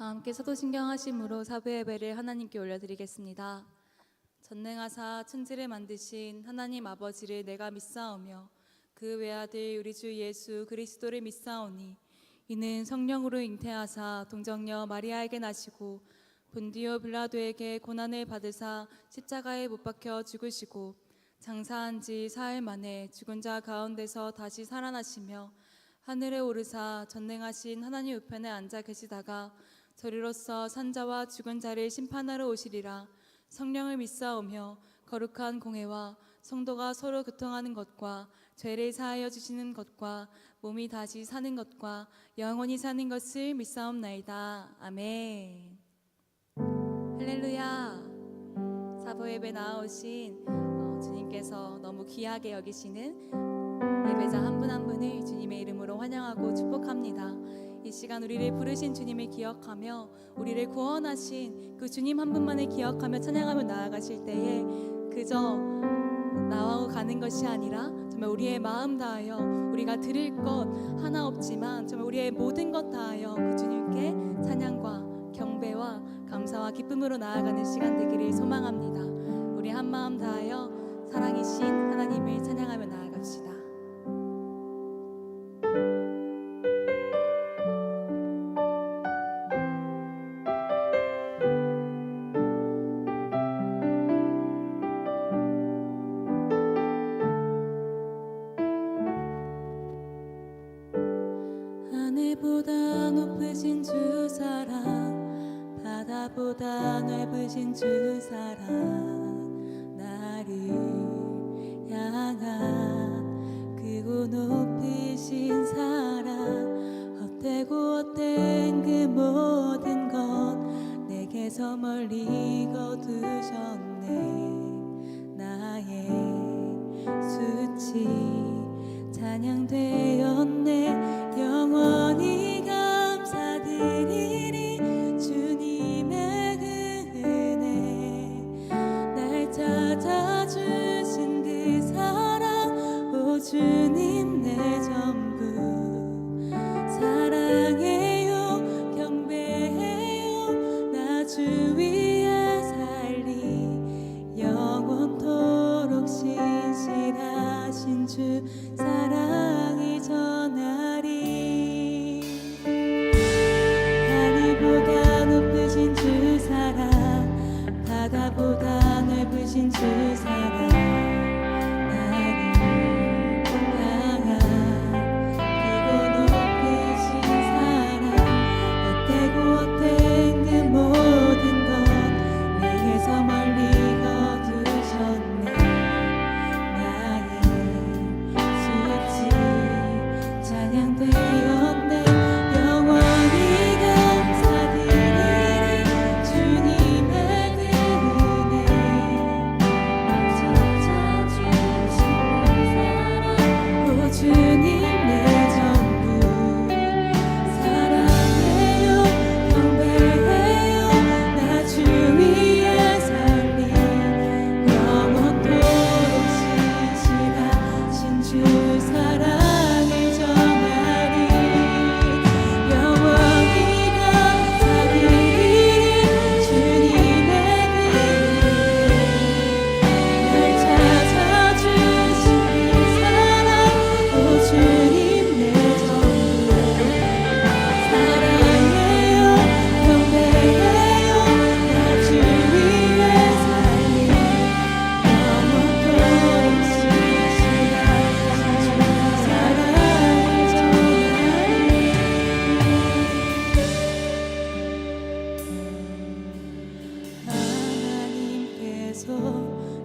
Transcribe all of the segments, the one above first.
다 함께 사도신경하심으로 사부 예배를 하나님께 올려드리겠습니다. 전능하사 천지를 만드신 하나님 아버지를 내가 믿사오며 그 외아들 우리 주 예수 그리스도를 믿사오니 이는 성령으로 잉태하사 동정녀 마리아에게 나시고 본디오 빌라도에게 고난을 받으사 십자가에 못 박혀 죽으시고 장사한 지 사흘 만에 죽은 자 가운데서 다시 살아나시며 하늘에 오르사 전능하신 하나님 우편에 앉아 계시다가 저리로서 산자와 죽은 자를 심판하러 오시리라. 성령을 믿사오며 거룩한 공회와 성도가 서로 교통하는 것과 죄를 사하여 주시는 것과 몸이 다시 사는 것과 영원히 사는 것을 믿사옵나이다. 아멘. 할렐루야. 사부 예배 나오신 주님께서 너무 귀하게 여기시는 예배자 한 분 한 분을 주님의 이름으로 환영하고 축복합니다. 이 시간 우리를 부르신 주님을 기억하며 우리를 구원하신 그 주님 한 분만을 기억하며 찬양하며 나아가실 때에 그저 나와 가는 것이 아니라 정말 우리의 마음 다하여 우리가 드릴 것 하나 없지만 정말 우리의 모든 것 다하여 그 주님께 찬양과 경배와 감사와 기쁨으로 나아가는 시간 되기를 소망합니다. 우리 한 마음 다하여 사랑이신 하나님을 찬양하며 나아갑시다. 하늘보다 높으신 주 사랑 바다보다 넓으신 주 사랑 나를 향한 크고 높으신 사랑 헛되고 헛된 그 모든 것 내게서 멀리 거두셨네. 나의 수치 찬양되었네. 영원히 감사드리리 주님의 그 은혜 날 찾아주신 그 사랑 오 주님 내 전부 사랑해요 경배해요 나 주 위에 살리 영원토록 신실하신 주 사랑이 전하리. 하늘보다 높으신 주 사랑 바다보다 넓으신 주 사랑 나를 향한 크고 높으신 사랑 헛되고 헛된 그 모든 것 내게서 멀리 거두셨네. 나의 수치 찬양되었네. 영원히 감사드리리 주님의 그 은혜 찾아주신 그 사랑 오 주님 내 전부 사랑해요 경배해요 나 주 위에 살리 영원토록 신실하신 주 사랑을 전하리. 영원히 감사드리리 주님의 그 은혜 날 찾아주신 그 사랑 오 주님 내 전부 사랑해요 경배해요 나 주 위에 살리 영원토록 신실하신 주 사랑을 전하리. 하나님께서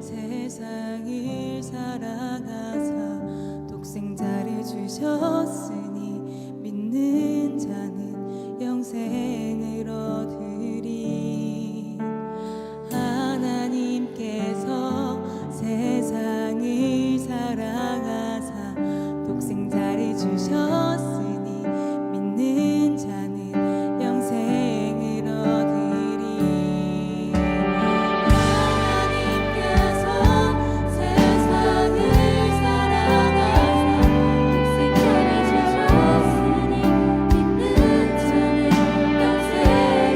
세상을 사랑하사 독생자를 주셨으니 믿는 자는 영생을 얻으리. 하나님께서 세상을 사랑하사 독생자를 주셨으니 믿는 자는 영생을 얻으리. 하나님께서 세상을 사랑하사 독생자를 주셨으니 믿는 자는 영생을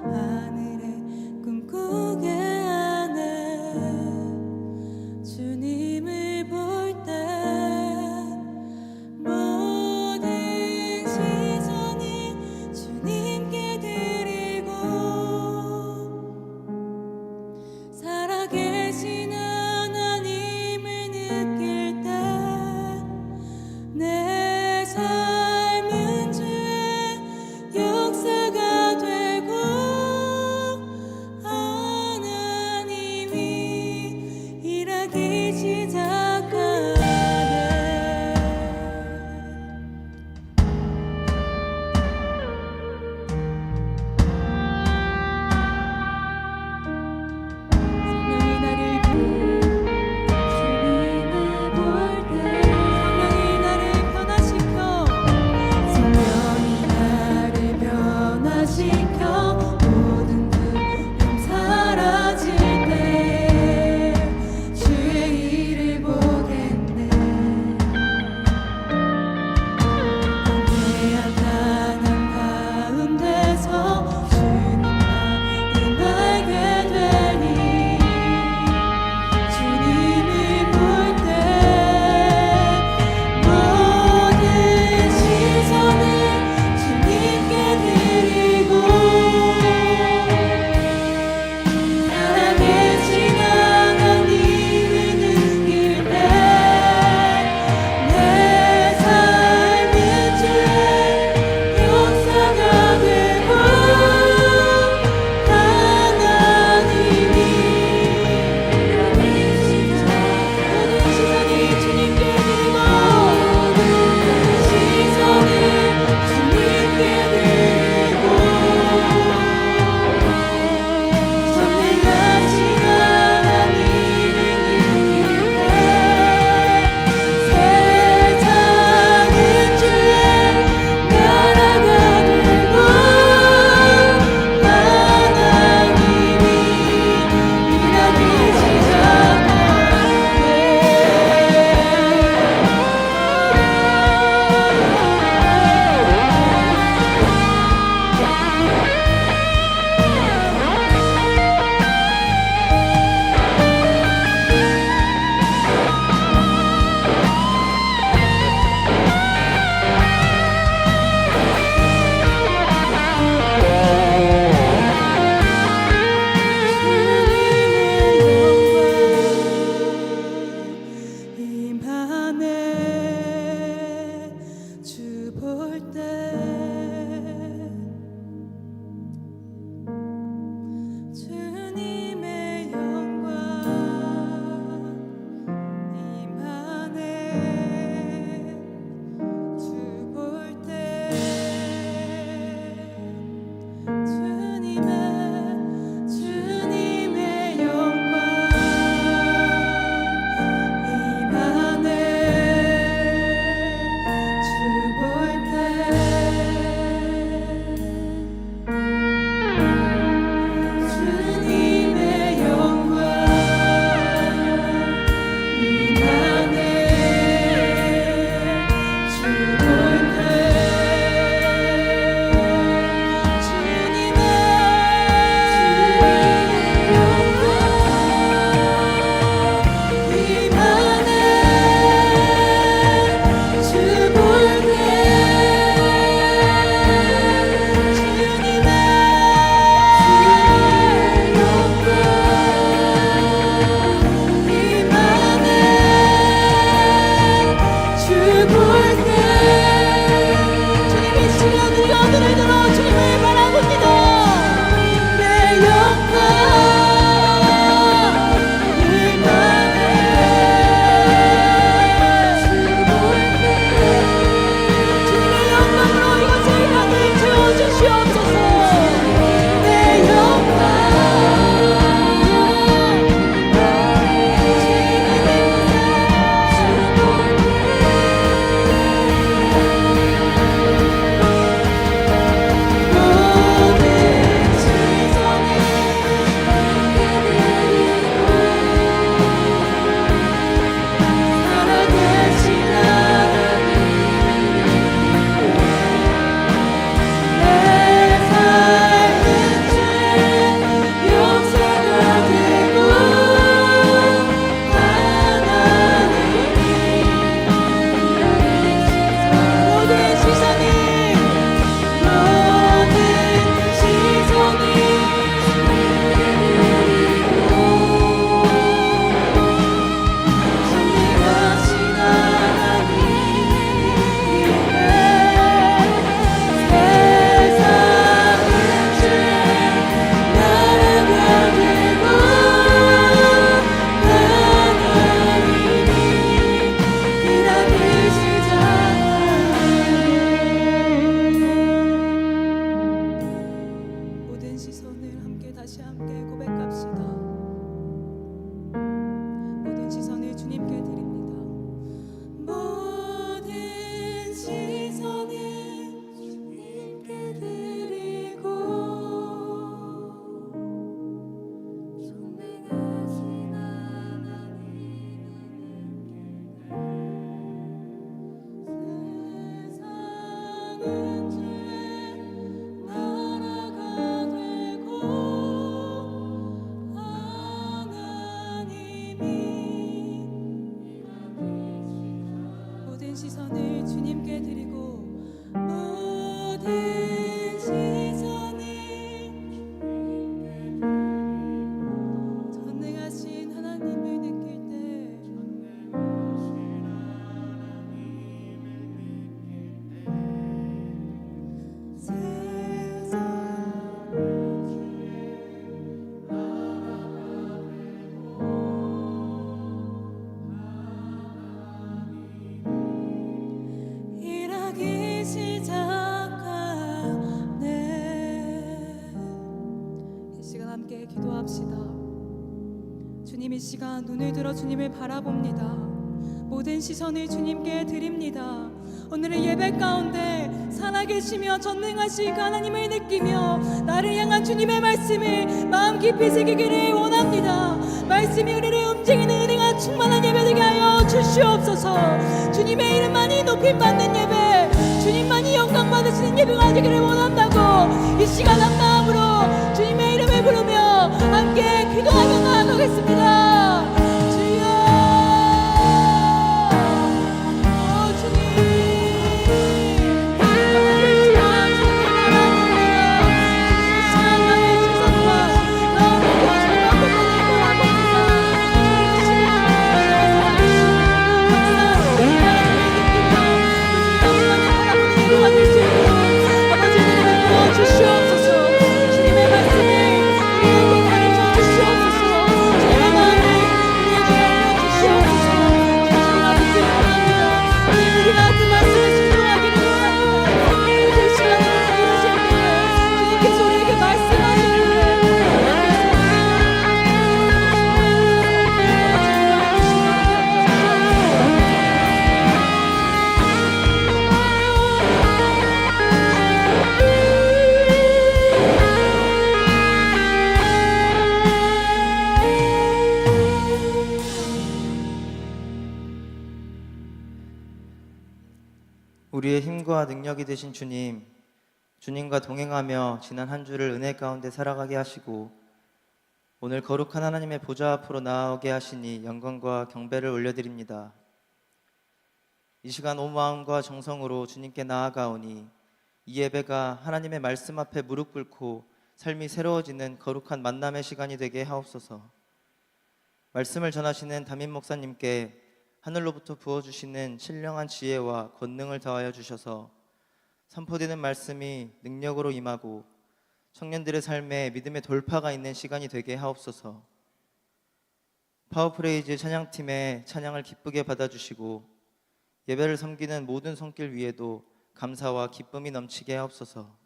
하늘에 꿈꾸게 하네. 주님을 볼 때 모든 시선을 주님께 드리고 살아계신 하나님을 느낄 때 내 삶은 주의 역사가 되고 시선을 함께 고백합시다. 모든 시선을 주님께 드립니다. 모든 시선을 주님께 드리고 선행하신 세상은 죄 나라가 되고 하나님이 모든 시선을 주님께 드리고 모든 시선을 전능하신 하나님을 느낄 때 일하기 시작하네. 이 시간 함께 기도합시다. 주님, 이 시간 눈을 들어 주님을 바라봅니다. 모든 시선을 주님께 드립니다. 오늘의 예배 가운데 살아계시며 전능하신 그 하나님을 느끼며 나를 향한 주님의 말씀을 마음 깊이 새기기를 원합니다. 말씀이 우리를 움직이는 은혜가 충만한 예배 되게 하여 주시옵소서. 주님의 이름만이 높임받는 예배, 주님만이 영광 받으시는 예배가 되기를 원한다고 이 시간 한 마음으로 주님의 이름을 부르며 함께 기도하며 나아가겠습니다. 우리의 힘과 능력이 되신 주님, 주님과 동행하며 지난 한 주를 은혜 가운데 살아가게 하시고 오늘 거룩한 하나님의 보좌 앞으로 나아오게 하시니 영광과 경배를 올려드립니다. 이 시간 온 마음과 정성으로 주님께 나아가오니 이 예배가 하나님의 말씀 앞에 무릎 꿇고 삶이 새로워지는 거룩한 만남의 시간이 되게 하옵소서. 말씀을 전하시는 담임 목사님께 하늘로부터 부어주시는 신령한 지혜와 권능을 더하여 주셔서 선포되는 말씀이 능력으로 임하고 청년들의 삶에 믿음의 돌파가 있는 시간이 되게 하옵소서. 파워프레이즈 찬양팀의 찬양을 기쁘게 받아주시고 예배를 섬기는 모든 손길 위에도 감사와 기쁨이 넘치게 하옵소서.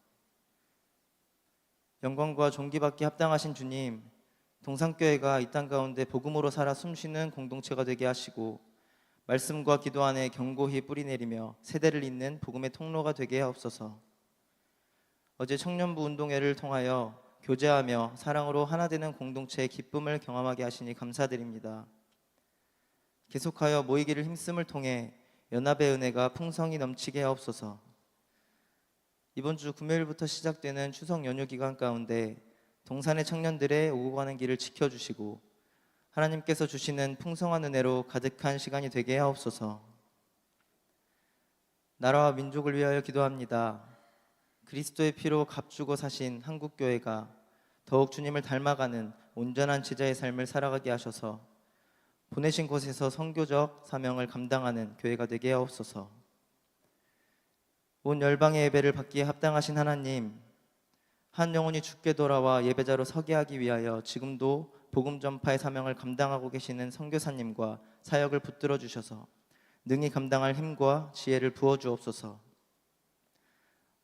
영광과 존귀받기 합당하신 주님, 동산교회가 이 땅 가운데 복음으로 살아 숨쉬는 공동체가 되게 하시고 말씀과 기도 안에 견고히 뿌리내리며 세대를 잇는 복음의 통로가 되게 하옵소서. 어제 청년부 운동회를 통하여 교제하며 사랑으로 하나 되는 공동체의 기쁨을 경험하게 하시니 감사드립니다. 계속하여 모이기를 힘씀을 통해 연합의 은혜가 풍성히 넘치게 하옵소서. 이번 주 금요일부터 시작되는 추석 연휴 기간 가운데 동산의 청년들의 오고 가는 길을 지켜주시고 하나님께서 주시는 풍성한 은혜로 가득한 시간이 되게 하옵소서. 나라와 민족을 위하여 기도합니다. 그리스도의 피로 값주고 사신 한국교회가 더욱 주님을 닮아가는 온전한 제자의 삶을 살아가게 하셔서 보내신 곳에서 선교적 사명을 감당하는 교회가 되게 하옵소서. 온 열방의 예배를 받기에 합당하신 하나님, 한 영혼이 주께 돌아와 예배자로 서게 하기 위하여 지금도 복음 전파의 사명을 감당하고 계시는 선교사님과 사역을 붙들어 주셔서 능히 감당할 힘과 지혜를 부어 주옵소서.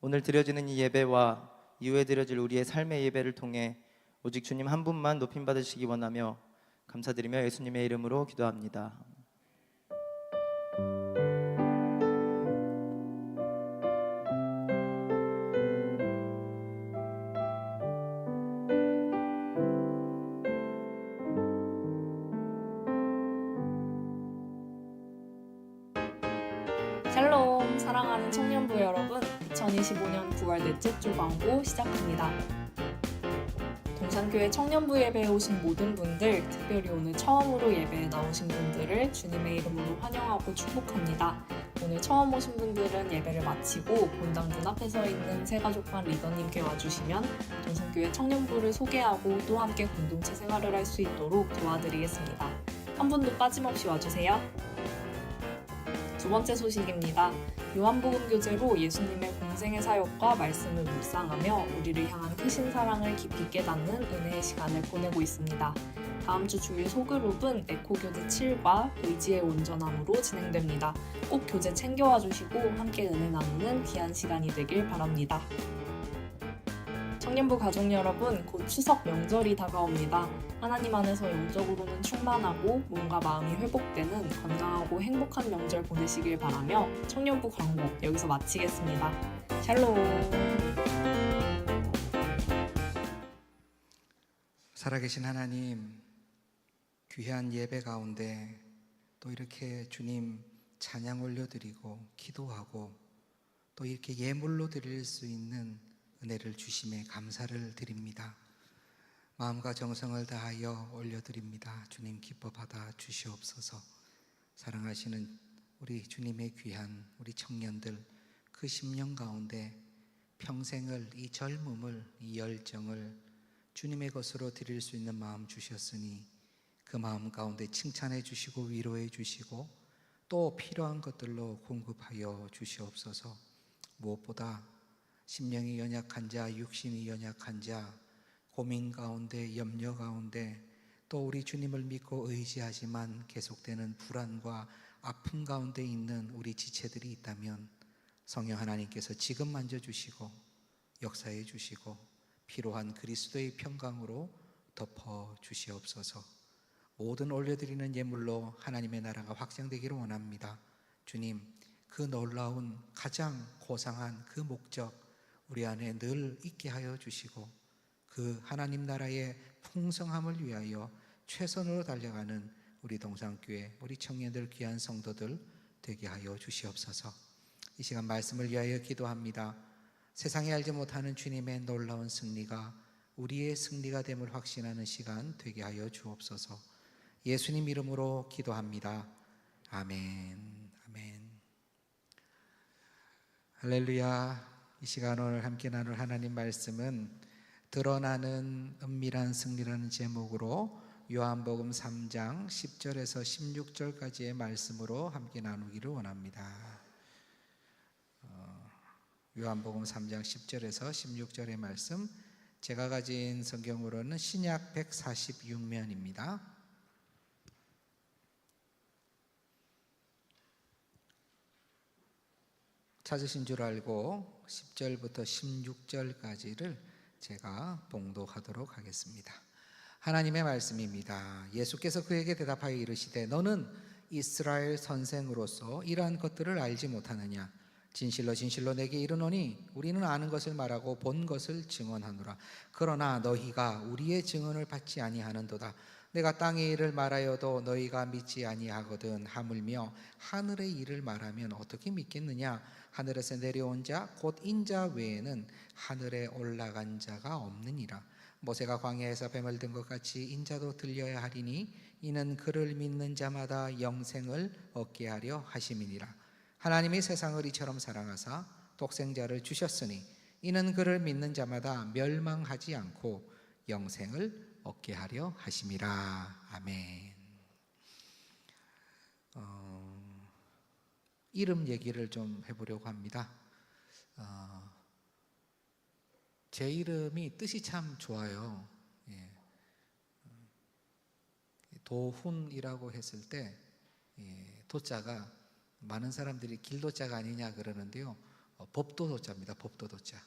오늘 드려지는 이 예배와 이후에 드려질 우리의 삶의 예배를 통해 오직 주님 한 분만 높임 받으시기 원하며 감사드리며 예수님의 이름으로 기도합니다. 샬롬, 사랑하는 청년부 여러분, 2025년 9월 넷째 주 광고 시작합니다. 동산교회 청년부 예배에 오신 모든 분들, 특별히 오늘 처음으로 예배에 나오신 분들을 주님의 이름으로 환영하고 축복합니다. 오늘 처음 오신 분들은 예배를 마치고 본당 문 앞에 서 있는 새가족반 리더님께 와주시면 동산교회 청년부를 소개하고 또 함께 공동체 생활을 할 수 있도록 도와드리겠습니다. 한 분도 빠짐없이 와주세요. 두 번째 소식입니다. 요한복음 교재로 예수님의 공생의 사역과 말씀을 묵상하며 우리를 향한 크신 사랑을 깊이 깨닫는 은혜의 시간을 보내고 있습니다. 다음 주 주일 소그룹은 에코 교재 7과 의지의 온전함으로 진행됩니다. 꼭 교재 챙겨와 주시고 함께 은혜 나누는 귀한 시간이 되길 바랍니다. 청년부 가족 여러분, 곧 추석 명절이 다가옵니다. 하나님 안에서 영적으로는 충만하고 몸과 마음이 회복되는 건강하고 행복한 명절 보내시길 바라며 청년부 광고 여기서 마치겠습니다. 샬롬. 살아계신 하나님, 귀한 예배 가운데 또 이렇게 주님 찬양 올려드리고 기도하고 또 이렇게 예물로 드릴 수 있는 은혜를 주심에 감사를 드립니다. 마음과 정성을 다하여 올려드립니다. 주님 기뻐 받아 주시옵소서. 사랑하시는 우리 주님의 귀한 우리 청년들, 그 10년 가운데 평생을, 이 젊음을, 이 열정을 주님의 것으로 드릴 수 있는 마음 주셨으니 그 마음 가운데 칭찬해 주시고 위로해 주시고 또 필요한 것들로 공급하여 주시옵소서. 무엇보다 심령이 연약한 자, 육신이 연약한 자, 고민 가운데, 염려 가운데 또 우리 주님을 믿고 의지하지만 계속되는 불안과 아픔 가운데 있는 우리 지체들이 있다면 성령 하나님께서 지금 만져주시고 역사해 주시고 필요한 그리스도의 평강으로 덮어 주시옵소서. 모든 올려드리는 예물로 하나님의 나라가 확장되기를 원합니다. 주님, 그 놀라운 가장 고상한 그 목적 우리 안에 늘 있게 하여 주시고 그 하나님 나라의 풍성함을 위하여 최선으로 달려가는 우리 동산교회, 우리 청년들, 귀한 성도들 되게 하여 주시옵소서. 이 시간 말씀을 위하여 기도합니다. 세상에 알지 못하는 주님의 놀라운 승리가 우리의 승리가 됨을 확신하는 시간 되게 하여 주옵소서. 예수님 이름으로 기도합니다. 아멘. 아멘. 할렐루야. 이 시간 오늘 함께 나눌 하나님 말씀은 드러나는 은밀한 승리라는 제목으로 요한복음 3장 10절에서 16절까지의 말씀으로 함께 나누기를 원합니다. 요한복음 3장 10절에서 16절의 말씀, 제가 가진 성경으로는 신약 146면입니다. 찾으신 줄 알고 10절부터 16절까지를 제가 봉독하도록 하겠습니다. 하나님의 말씀입니다. 예수께서 그에게 대답하여 이르시되 너는 이스라엘 선생으로서 이러한 것들을 알지 못하느냐? 진실로 진실로 내게 이르노니 우리는 아는 것을 말하고 본 것을 증언하노라. 그러나 너희가 우리의 증언을 받지 아니하는도다. 내가 땅의 일을 말하여도 너희가 믿지 아니하거든. 하물며 하늘의 일을 말하면 어떻게 믿겠느냐? 하늘에서 내려온 자 곧 인자 외에는 하늘에 올라간 자가 없느니라. 모세가 광야에서 뱀을 든 것 같이 인자도 들려야 하리니 이는 그를 믿는 자마다 영생을 얻게 하려 하심이니라. 하나님이 세상을 이처럼 사랑하사 독생자를 주셨으니 이는 그를 믿는 자마다 멸망하지 않고 영생을 얻게 하려 하심이라. 아멘. 이름 얘기를 좀 해보려고 합니다. 제 이름이 뜻이 참 좋아요. 예. 도훈이라고 했을 때 도자가 많은 사람들이 길도자가 아니냐 그러는데요. 법도도자입니다. 법도도자.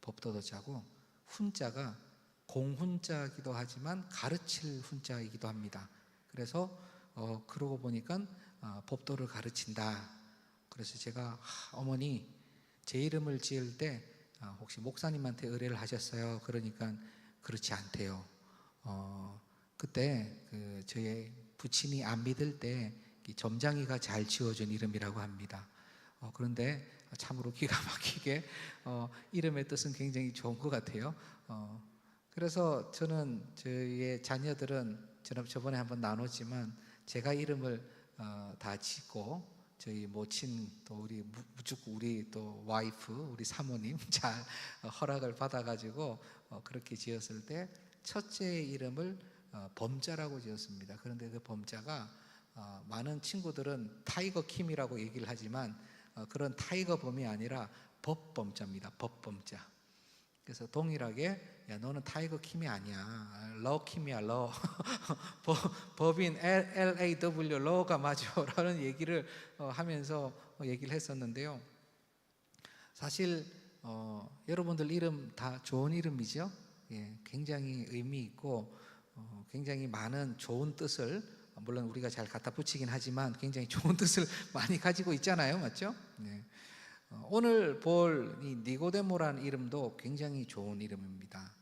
법도도 자고 훈자가 공훈자이기도 하지만 가르칠 훈자이기도 합니다. 그래서 그러고 보니까 법도를 가르친다. 그래서 제가 어머니 제 이름을 지을 때 혹시 목사님한테 의뢰를 하셨어요? 그러니까 그렇지 않대요. 그때 저의 부친이 안 믿을 때 점장이가 잘 지어준 이름이라고 합니다. 그런데 참으로 기가 막히게 이름의 뜻은 굉장히 좋은 것 같아요. 그래서 저는 저희의 자녀들은 저번에 한번 나눴지만 제가 이름을 다 짓고 저희 모친 또 우리 또 와이프 우리 사모님 잘 허락을 받아가지고 그렇게 지었을 때 첫째 이름을 범자라고 지었습니다. 그런데 그 범자가 많은 친구들은 타이거 킴이라고 얘기를 하지만 그런 타이거 범이 아니라 법범자입니다. 법범자. 그래서 동일하게 야 너는 타이거 킴이 아니야. 러 킴이야 러. 법인 LAW 러가 맞아 라는 얘기를 하면서 얘기를 했었는데요. 사실 여러분들 이름 다 좋은 이름이죠. 예, 굉장히 의미 있고 굉장히 많은 좋은 뜻을 물론 우리가 잘 갖다 붙이긴 하지만 굉장히 좋은 뜻을 많이 가지고 있잖아요. 맞죠? 네. 오늘 볼 이 니고데모라는 이름도 굉장히 좋은 이름입니다.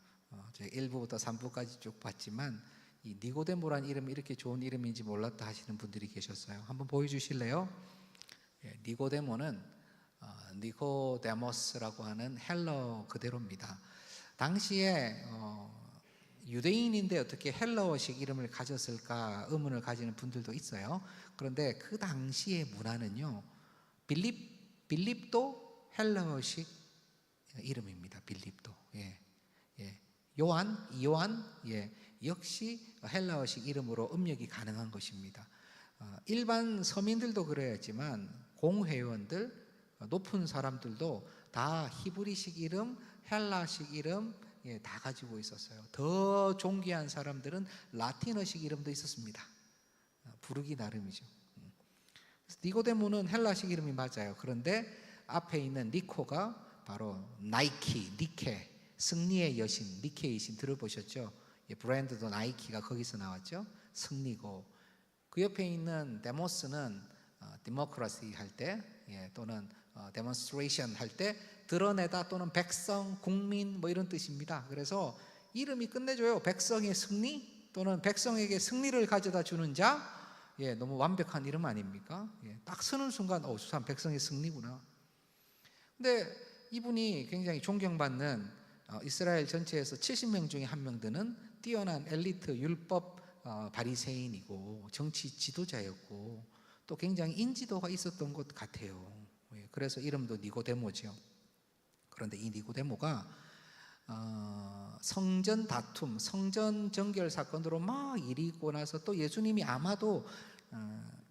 제가 1부부터 3부까지 쭉 봤지만 이 니고데모라는 이름이 이렇게 좋은 이름인지 몰랐다 하시는 분들이 계셨어요. 한번 보여주실래요? 예, 니고데모는 니코데모스라고 하는 헬러 그대로입니다. 당시에 유대인인데 어떻게 헬러어식 이름을 가졌을까 의문을 가지는 분들도 있어요. 그런데 그 당시의 문화는요, 빌립도 헬러어식 이름입니다. 빌립도. 예. 이요한 역시 헬라어식 이름으로 음력이 가능한 것입니다. 일반 서민들도 그래야지만 공회원들 높은 사람들도 다 히브리식 이름, 헬라식 이름 다 가지고 있었어요. 더 존귀한 사람들은 라틴어식 이름도 있었습니다. 부르기 나름이죠. 그래서 니고데모는 헬라식 이름이 맞아요. 그런데 앞에 있는 니코가 바로 니케 승리의 여신 니케의 신 들어보셨죠? 브랜드도 나이키가 거기서 나왔죠. 승리고 그 옆에 있는 데모스는 디모크라시 할 때 또는 데몬스트레이션 할 때 드러내다 또는 백성, 국민 뭐 이런 뜻입니다. 그래서 이름이 끝내줘요. 백성의 승리 또는 백성에게 승리를 가져다 주는 자. 너무 완벽한 이름 아닙니까? 딱 쓰는 순간 저 사람 백성의 승리구나. 근데 이분이 굉장히 존경받는 이스라엘 전체에서 70명 중에 한 명 되는 뛰어난 엘리트 율법 바리새인이고 정치 지도자였고 또 굉장히 인지도가 있었던 것 같아요. 그래서 이름도 니고데모죠. 그런데 이 니고데모가 성전 다툼, 성전 정결 사건으로 막 일이 있고 나서 또 예수님이 아마도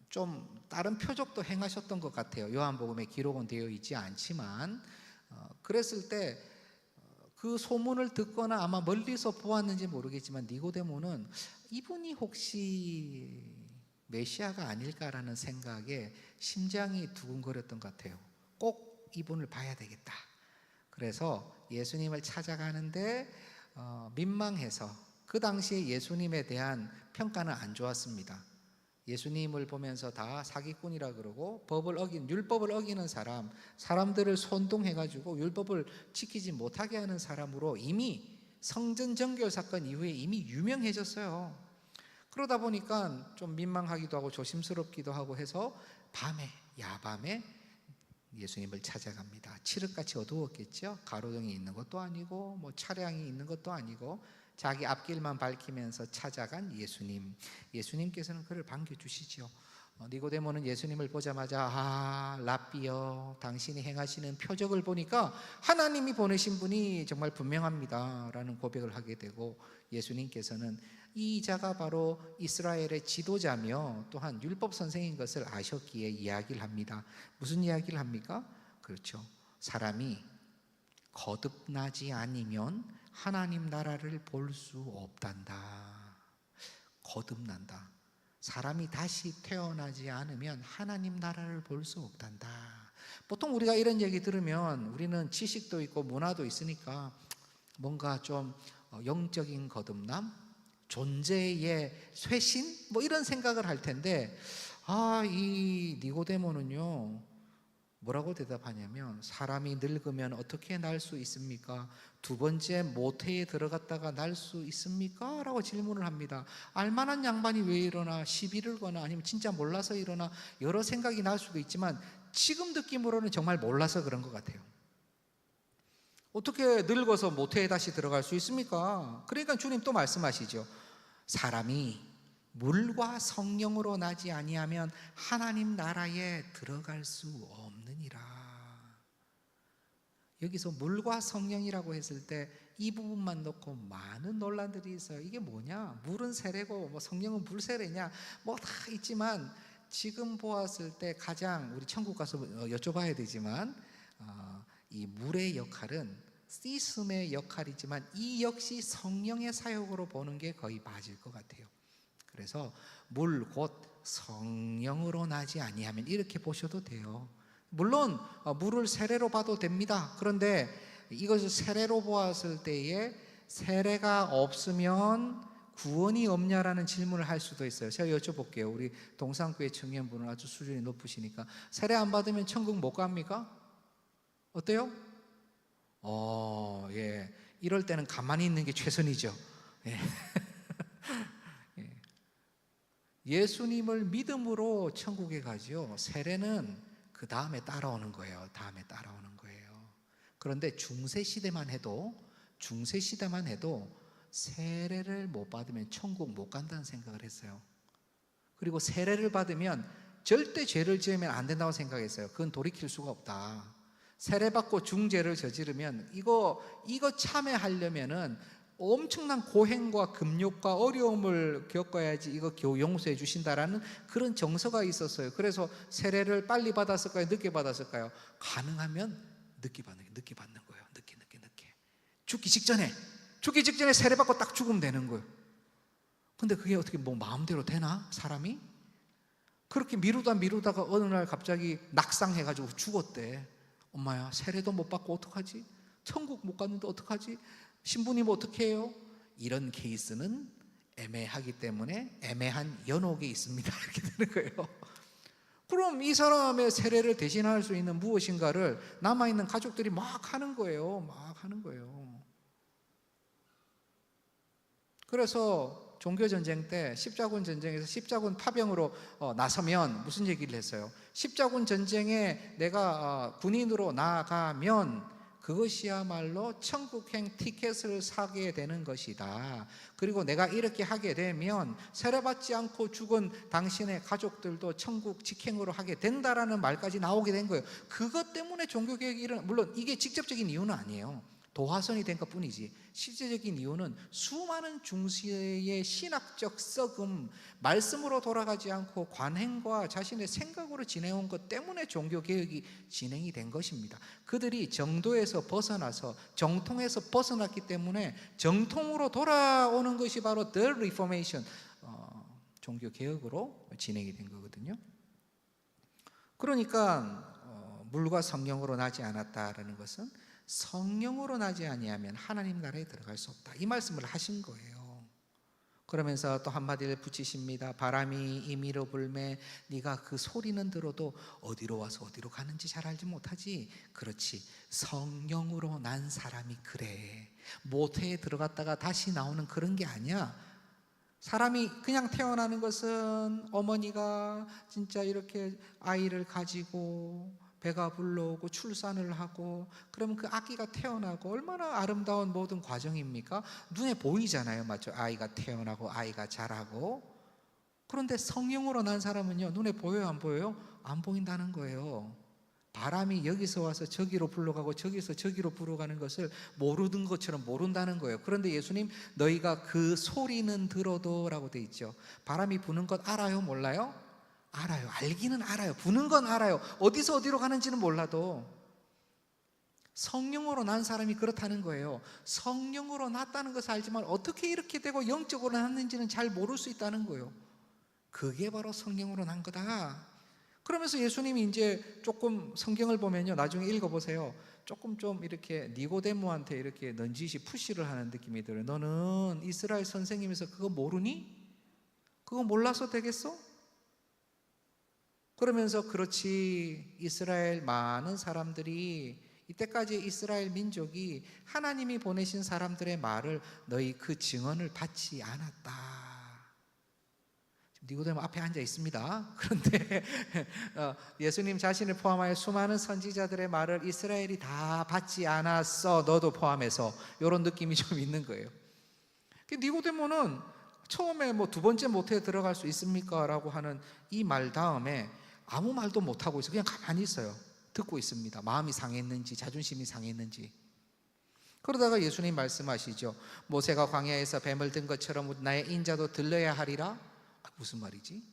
좀 다른 표적도 행하셨던 것 같아요. 요한복음에 기록은 되어 있지 않지만 그랬을 때 그 소문을 듣거나 아마 멀리서 보았는지 모르겠지만 니고데모는 이분이 혹시 메시아가 아닐까라는 생각에 심장이 두근거렸던 것 같아요. 꼭 이분을 봐야 되겠다. 그래서 예수님을 찾아가는데 민망해서 그 당시에 예수님에 대한 평가는 안 좋았습니다. 예수님을 보면서 다 사기꾼이라 그러고 율법을 어기는 사람들을 선동해가지고 율법을 지키지 못하게 하는 사람으로 이미 성전 정결 사건 이후에 이미 유명해졌어요. 그러다 보니까 좀 민망하기도 하고 조심스럽기도 하고 해서 야밤에 예수님을 찾아갑니다. 칠흑같이 어두웠겠죠. 가로등이 있는 것도 아니고 뭐 차량이 있는 것도 아니고 자기 앞길만 밝히면서 찾아간 예수님께서는 그를 반겨주시죠. 니고데모는 예수님을 보자마자 랍비여 당신이 행하시는 표적을 보니까 하나님이 보내신 분이 정말 분명합니다 라는 고백을 하게 되고 예수님께서는 이 자가 바로 이스라엘의 지도자며 또한 율법 선생인 것을 아셨기에 이야기를 합니다. 무슨 이야기를 합니까? 그렇죠. 사람이 거듭나지 않으면 하나님 나라를 볼 수 없단다. 거듭난다. 사람이 다시 태어나지 않으면 하나님 나라를 볼 수 없단다. 보통 우리가 이런 얘기 들으면 우리는 지식도 있고 문화도 있으니까 뭔가 좀 영적인 거듭남, 존재의 쇄신 뭐 이런 생각을 할 텐데, 이 니고데모는요 뭐라고 대답하냐면, 사람이 늙으면 어떻게 날 수 있습니까? 두 번째 모태에 들어갔다가 날 수 있습니까? 라고 질문을 합니다. 알만한 양반이 왜 이러나, 시비를 거나 아니면 진짜 몰라서 이러나 여러 생각이 날 수도 있지만 지금 느낌으로는 정말 몰라서 그런 것 같아요. 어떻게 늙어서 모태에 다시 들어갈 수 있습니까? 그러니까 주님 또 말씀하시죠. 사람이 물과 성령으로 나지 아니하면 하나님 나라에 들어갈 수 없느니라. 여기서 물과 성령이라고 했을 때 이 부분만 놓고 많은 논란들이 있어요. 이게 뭐냐? 물은 세례고 뭐 성령은 불세례냐? 뭐 다 있지만 지금 보았을 때 가장, 우리 천국 가서 여쭤봐야 되지만 이 물의 역할은 시스템의 역할이지만 이 역시 성령의 사역으로 보는 게 거의 맞을 것 같아요. 그래서 물 곧 성령으로 나지 아니하면 이렇게 보셔도 돼요. 물론 물을 세례로 봐도 됩니다. 그런데 이것을 세례로 보았을 때에 세례가 없으면 구원이 없냐라는 질문을 할 수도 있어요. 제가 여쭤볼게요. 우리 동산교회 청년분은 아주 수준이 높으시니까 세례 안 받으면 천국 못 갑니까? 어때요? 예. 이럴 때는 가만히 있는 게 최선이죠. 예. 예수님을 믿음으로 천국에 가죠. 세례는 그 다음에 따라오는 거예요. 다음에 따라오는 거예요. 그런데 중세 시대만 해도 세례를 못 받으면 천국 못 간다는 생각을 했어요. 그리고 세례를 받으면 절대 죄를 지으면 안 된다고 생각했어요. 그건 돌이킬 수가 없다. 세례받고 중죄를 저지르면 이거 참회하려면은 엄청난 고행과 금욕과 어려움을 겪어야지 이거 겨우 용서해 주신다라는 그런 정서가 있었어요. 그래서 세례를 빨리 받았을까요? 늦게 받았을까요? 가능하면 늦게 받는 거예요. 늦게. 죽기 직전에 세례 받고 딱 죽으면 되는 거예요. 근데 그게 어떻게 뭐 마음대로 되나? 사람이? 그렇게 미루다가 어느 날 갑자기 낙상해가지고 죽었대. 엄마야, 세례도 못 받고 어떡하지? 천국 못 갔는데 어떡하지? 신부님 어떻게 해요? 이런 케이스는 애매하기 때문에 애매한 연옥이 있습니다. 이렇게 되는 거예요. 그럼 이 사람의 세례를 대신할 수 있는 무엇인가를 남아있는 가족들이 막 하는 거예요. 그래서 종교전쟁 때 십자군 전쟁에서 십자군 파병으로 나서면 무슨 얘기를 했어요? 십자군 전쟁에 내가 군인으로 나가면 그것이야말로 천국행 티켓을 사게 되는 것이다. 그리고 내가 이렇게 하게 되면 세례받지 않고 죽은 당신의 가족들도 천국 직행으로 하게 된다라는 말까지 나오게 된 거예요. 그것 때문에 종교개혁이 물론 이게 직접적인 이유는 아니에요. 도화선이 된 것뿐이지 실제적인 이유는 수많은 중세의 신학적 썩음, 말씀으로 돌아가지 않고 관행과 자신의 생각으로 지내온 것 때문에 종교개혁이 진행이 된 것입니다. 그들이 정도에서 벗어나서 정통에서 벗어났기 때문에 정통으로 돌아오는 것이 바로 The Reformation, 종교개혁으로 진행이 된 거거든요. 그러니까 물과 성령으로 나지 않았다라는 것은 성령으로 나지 아니하면 하나님 나라에 들어갈 수 없다, 이 말씀을 하신 거예요. 그러면서 또 한마디를 붙이십니다. 바람이 임의로 불매 네가 그 소리는 들어도 어디로 와서 어디로 가는지 잘 알지 못하지. 그렇지, 성령으로 난 사람이 그래. 모태에 들어갔다가 다시 나오는 그런 게 아니야. 사람이 그냥 태어나는 것은 어머니가 진짜 이렇게 아이를 가지고 배가 불러오고 출산을 하고 그러면 그 아기가 태어나고 얼마나 아름다운 모든 과정입니까? 눈에 보이잖아요, 맞죠? 아이가 태어나고 아이가 자라고. 그런데 성령으로 난 사람은요, 눈에 보여요, 안 보여요? 안 보인다는 거예요. 바람이 여기서 와서 저기로 불러가고 저기서 저기로 불어가는 것을 모르는 것처럼 모른다는 거예요. 그런데 예수님, 너희가 그 소리는 들어도 라고 돼 있죠. 바람이 부는 것 알아요, 몰라요? 알아요. 알기는 알아요. 부는 건 알아요. 어디서 어디로 가는지는 몰라도. 성령으로 난 사람이 그렇다는 거예요. 성령으로 났다는 것을 알지만 어떻게 이렇게 되고 영적으로 났는지는 잘 모를 수 있다는 거예요. 그게 바로 성령으로 난 거다. 그러면서 예수님이 이제 조금 성경을 보면요, 나중에 읽어보세요. 조금 좀 이렇게 니고데모한테 이렇게 넌지시 푸시를 하는 느낌이 들어요. 너는 이스라엘 선생님에서 그거 모르니? 그거 몰라서 되겠어? 그러면서 그렇지, 이스라엘 많은 사람들이, 이때까지 이스라엘 민족이 하나님이 보내신 사람들의 말을, 너희 그 증언을 받지 않았다. 니고데모 앞에 앉아 있습니다. 그런데 예수님 자신을 포함하여 수많은 선지자들의 말을 이스라엘이 다 받지 않았어, 너도 포함해서. 이런 느낌이 좀 있는 거예요. 니고데모는 처음에 뭐 두 번째 모태에 들어갈 수 있습니까? 라고 하는 이 말 다음에 아무 말도 못하고 있어요. 그냥 가만히 있어요. 듣고 있습니다. 마음이 상했는지 자존심이 상했는지. 그러다가 예수님 말씀하시죠. 모세가 광야에서 뱀을 든 것처럼 나의 인자도 들려야 하리라. 무슨 말이지?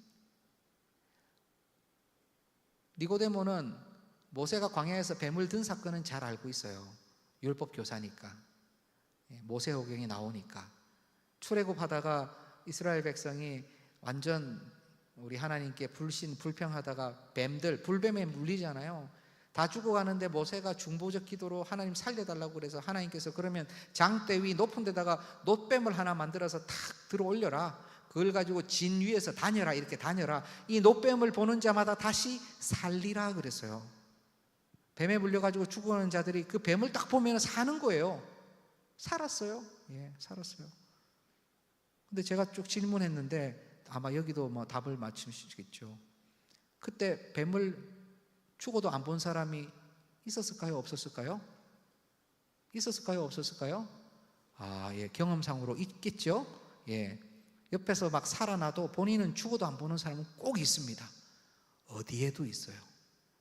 니고데모는 모세가 광야에서 뱀을 든 사건은 잘 알고 있어요. 율법 교사니까, 모세오경이 나오니까. 출애굽하다가 이스라엘 백성이 완전 우리 하나님께 불평하다가 뱀들, 불뱀에 물리잖아요. 다 죽어가는데 모세가 중보적 기도로 하나님 살려달라고 그래서 하나님께서 그러면 장대 위 높은 데다가 놋뱀을 하나 만들어서 탁 들어 올려라. 그걸 가지고 진 위에서 다녀라, 이렇게 다녀라. 이 놋뱀을 보는 자마다 다시 살리라 그랬어요. 뱀에 물려가지고 죽어가는 자들이 그 뱀을 딱 보면 사는 거예요. 살았어요. 예, 살았어요. 근데 제가 쭉 질문했는데 아마 여기도 뭐 답을 맞추시겠죠. 그때 뱀을 죽어도 안 본 사람이 있었을까요? 없었을까요? 있었을까요? 없었을까요? 예, 경험상으로 있겠죠. 예. 옆에서 막 살아나도 본인은 죽어도 안 보는 사람은 꼭 있습니다. 어디에도 있어요.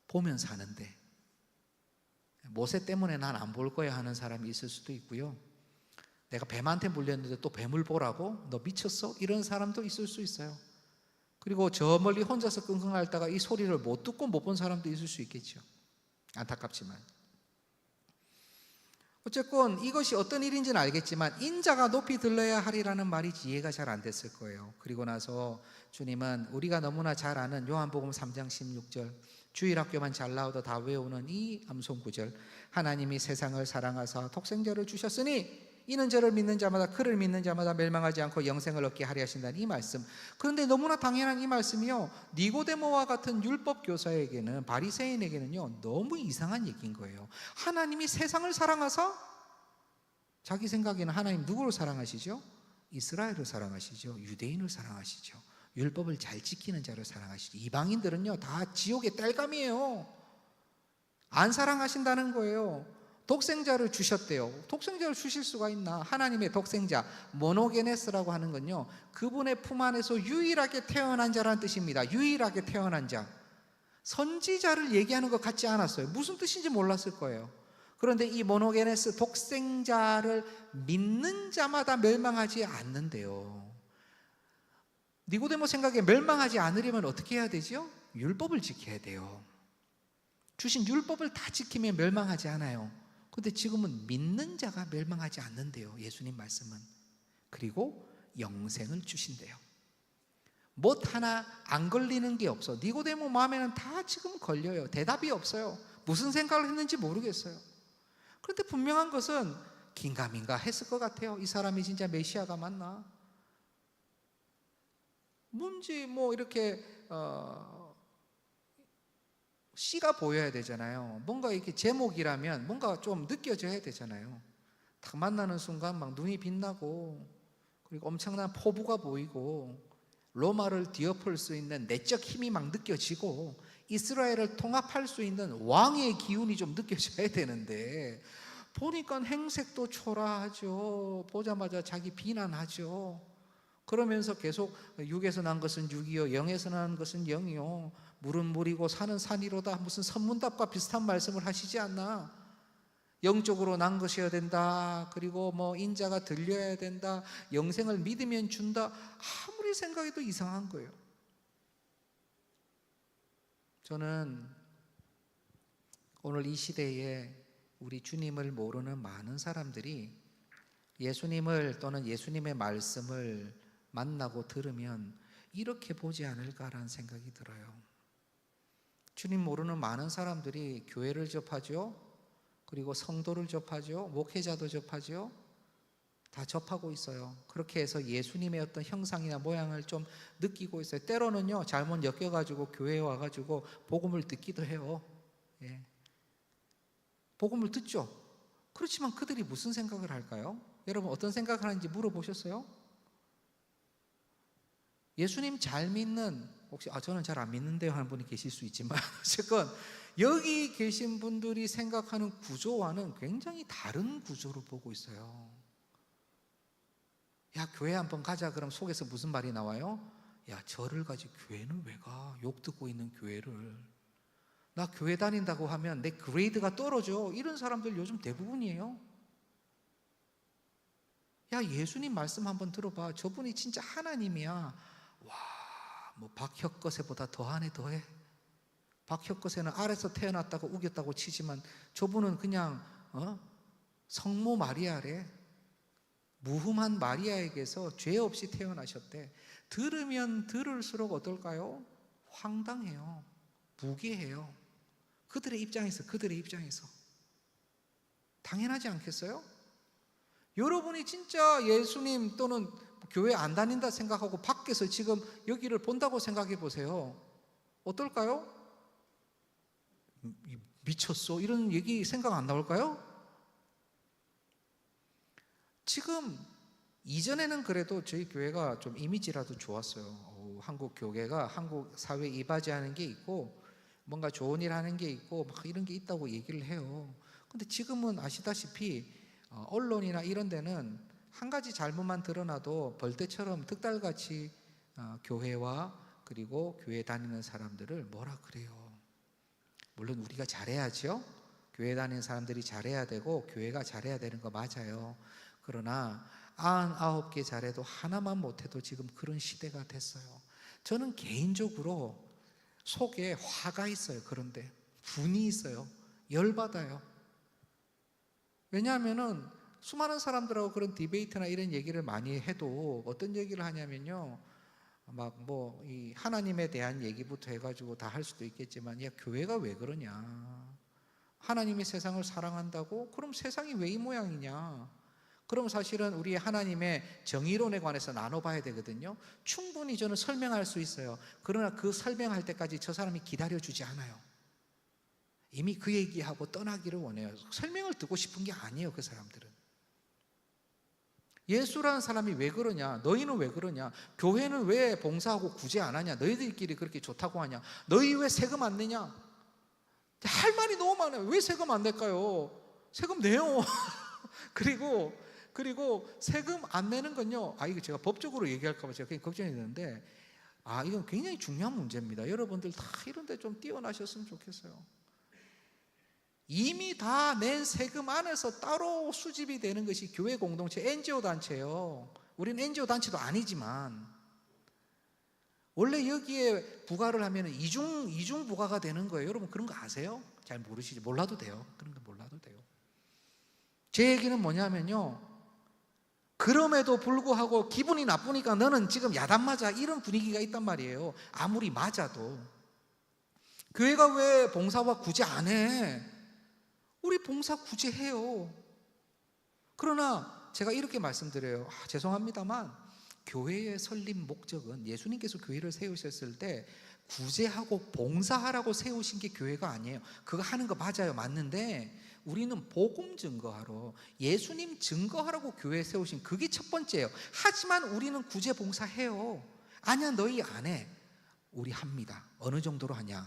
보면 사는데. 모세 때문에 난 안 볼 거야 하는 사람이 있을 수도 있고요. 내가 뱀한테 물렸는데 또 뱀을 보라고? 너 미쳤어? 이런 사람도 있을 수 있어요. 그리고 저 멀리 혼자서 끙끙 앓다가 이 소리를 못 듣고 못 본 사람도 있을 수 있겠죠. 안타깝지만. 어쨌건 이것이 어떤 일인지는 알겠지만 인자가 높이 들러야 하리라는 말이 이해가 잘 안 됐을 거예요. 그리고 나서 주님은 우리가 너무나 잘 아는 요한복음 3장 16절, 주일학교만 잘 나오도 다 외우는 이 암송구절, 하나님이 세상을 사랑하사 독생자를 주셨으니 이는 저를 믿는 자마다, 그를 믿는 자마다 멸망하지 않고 영생을 얻게 하려 하신다는 이 말씀. 그런데 너무나 당연한 이 말씀이요, 니고데모와 같은 율법 교사에게는, 바리새인에게는요, 너무 이상한 얘기인 거예요. 하나님이 세상을 사랑하사, 자기 생각에는 하나님 누구를 사랑하시죠? 이스라엘을 사랑하시죠. 유대인을 사랑하시죠. 율법을 잘 지키는 자를 사랑하시죠. 이방인들은요 다 지옥의 땔감이에요. 안 사랑하신다는 거예요. 독생자를 주셨대요. 독생자를 주실 수가 있나? 하나님의 독생자, 모노게네스라고 하는 건요, 그분의 품 안에서 유일하게 태어난 자라는 뜻입니다. 유일하게 태어난 자. 선지자를 얘기하는 것 같지 않았어요. 무슨 뜻인지 몰랐을 거예요. 그런데 이 모노게네스, 독생자를 믿는 자마다 멸망하지 않는데요. 니고데모 생각에 멸망하지 않으려면 어떻게 해야 되죠? 율법을 지켜야 돼요. 주신 율법을 다 지키면 멸망하지 않아요. 그런데 지금은 믿는 자가 멸망하지 않는데요, 예수님 말씀은. 그리고 영생을 주신대요. 못 하나 안 걸리는 게 없어. 니고데모 마음에는 다 지금 걸려요. 대답이 없어요. 무슨 생각을 했는지 모르겠어요. 그런데 분명한 것은 긴가민가 했을 것 같아요. 이 사람이 진짜 메시아가 맞나? 뭔지 뭐 이렇게 씨가 보여야 되잖아요. 뭔가 이렇게 제목이라면 뭔가 좀 느껴져야 되잖아요. 딱 만나는 순간 막 눈이 빛나고, 그리고 엄청난 포부가 보이고, 로마를 뒤엎을 수 있는 내적 힘이 막 느껴지고, 이스라엘을 통합할 수 있는 왕의 기운이 좀 느껴져야 되는데, 보니까 행색도 초라하죠. 보자마자 자기 비난하죠. 그러면서 계속 육에서 난 것은 육이요, 영에서 난 것은 영이요, 물은 물이고 산은 산이로다, 무슨 선문답과 비슷한 말씀을 하시지 않나? 영적으로 난 것이어야 된다, 그리고 뭐 인자가 들려야 된다, 영생을 믿으면 준다. 아무리 생각해도 이상한 거예요. 저는 오늘 이 시대에 우리 주님을 모르는 많은 사람들이 예수님을 또는 예수님의 말씀을 만나고 들으면 이렇게 보지 않을까라는 생각이 들어요. 주님 모르는 많은 사람들이 교회를 접하죠. 그리고 성도를 접하죠. 목회자도 접하죠. 다 접하고 있어요. 그렇게 해서 예수님의 어떤 형상이나 모양을 좀 느끼고 있어요. 때로는요, 잘못 엮여가지고 교회에 와가지고 복음을 듣기도 해요. 예. 복음을 듣죠. 그렇지만 그들이 무슨 생각을 할까요? 여러분 어떤 생각을 하는지 물어보셨어요? 예수님 잘 믿는, 혹시 저는 잘 안 믿는데요 하는 분이 계실 수 있지만 어쨌건 여기 계신 분들이 생각하는 구조와는 굉장히 다른 구조를 보고 있어요. 야, 교회 한번 가자 그럼 속에서 무슨 말이 나와요? 야, 저를 가지고 교회는 왜 가? 욕 듣고 있는 교회를. 나 교회 다닌다고 하면 내 그레이드가 떨어져. 이런 사람들 요즘 대부분이에요. 야, 예수님 말씀 한번 들어봐. 저분이 진짜 하나님이야. 와, 뭐 박혁거세보다 더하네, 더해. 박혁거세는 아래서 태어났다고 우겼다고 치지만 저분은 그냥 성모 마리아래. 무흠한 마리아에게서 죄 없이 태어나셨대. 들으면 들을수록 어떨까요? 황당해요. 무게해요. 그들의 입장에서 당연하지 않겠어요? 여러분이 진짜 예수님 또는 교회 안 다닌다 생각하고 밖에서 지금 여기를 본다고 생각해 보세요. 어떨까요? 미쳤어? 이런 얘기 생각 안 나올까요? 지금 이전에는 그래도 저희 교회가 좀 이미지라도 좋았어요. 한국 교회가 한국 사회에 이바지하는 게 있고 뭔가 좋은 일 하는 게 있고 막 이런 게 있다고 얘기를 해요. 근데 지금은 아시다시피 언론이나 이런 데는 한 가지 잘못만 드러나도 벌떼처럼 득달같이 교회와 그리고 교회 다니는 사람들을 뭐라 그래요. 물론 우리가 잘해야죠. 교회 다니는 사람들이 잘해야 되고 교회가 잘해야 되는 거 맞아요. 그러나 99개 잘해도 하나만 못해도 지금 그런 시대가 됐어요. 저는 개인적으로 속에 화가 있어요. 그런데 분이 있어요. 열받아요. 왜냐하면은 수많은 사람들하고 그런 디베이트나 이런 얘기를 많이 해도 어떤 얘기를 하냐면요, 막 뭐 이 하나님에 대한 얘기부터 해가지고 다 할 수도 있겠지만, 야, 교회가 왜 그러냐? 하나님이 세상을 사랑한다고? 그럼 세상이 왜 이 모양이냐? 그럼 사실은 우리 하나님의 정의론에 관해서 나눠봐야 되거든요. 충분히 저는 설명할 수 있어요. 그러나 그 설명할 때까지 저 사람이 기다려주지 않아요. 이미 그 얘기하고 떠나기를 원해요. 설명을 듣고 싶은 게 아니에요. 그 사람들은. 예수라는 사람이 왜 그러냐? 너희는 왜 그러냐? 교회는 왜 봉사하고 구제 안 하냐? 너희들끼리 그렇게 좋다고 하냐? 너희 왜 세금 안 내냐? 할 말이 너무 많아요. 왜 세금 안 낼까요? 세금 내요. 그리고 세금 안 내는 건요, 이거 제가 법적으로 얘기할까 봐 제가 굉장히 걱정이 되는데, 이건 굉장히 중요한 문제입니다. 여러분들 다 이런 데 좀 뛰어나셨으면 좋겠어요. 이미 다 낸 세금 안에서 따로 수집이 되는 것이 교회 공동체 NGO 단체예요. 우리는 NGO 단체도 아니지만 원래 여기에 부과를 하면 이중 부과가 되는 거예요. 여러분 그런 거 아세요? 잘 모르시죠? 몰라도 돼요. 그런 거 몰라도 돼요. 제 얘기는 뭐냐면요, 그럼에도 불구하고 기분이 나쁘니까 너는 지금 야단 맞아, 이런 분위기가 있단 말이에요. 아무리 맞아도. 교회가 왜 봉사와 구제 안 해? 우리 봉사 구제해요. 그러나 제가 이렇게 말씀드려요. 죄송합니다만 교회의 설립 목적은 예수님께서 교회를 세우셨을 때 구제하고 봉사하라고 세우신 게 교회가 아니에요. 그거 하는 거 맞아요. 맞는데 우리는 복음 증거하러, 예수님 증거하라고 교회 세우신 그게 첫 번째예요. 하지만 우리는 구제 봉사해요. 아니야, 너희 안 해. 우리 합니다. 어느 정도로 하냐?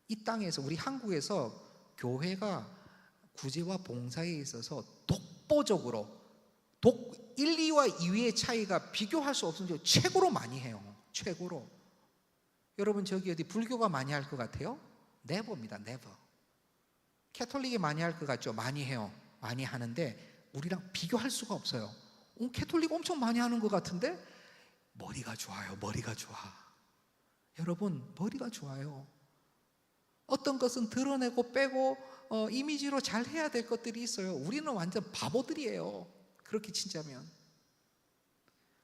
이 땅에서, 우리 한국에서 교회가 구제와 봉사에 있어서 독보적으로 1, 2와 2위의 차이가 비교할 수 없을 정도로 최고로 많이 해요. 최고로. 여러분 저기 어디 불교가 많이 할 것 같아요? 네버입니다. 네버. 캐톨릭이 많이 할 것 같죠? 많이 해요. 많이 하는데 우리랑 비교할 수가 없어요. 캐톨릭 엄청 많이 하는 것 같은데 머리가 좋아요. 머리가 좋아. 여러분 머리가 좋아요. 어떤 것은 드러내고 빼고 이미지로 잘 해야 될 것들이 있어요. 우리는 완전 바보들이에요. 그렇게 치자면.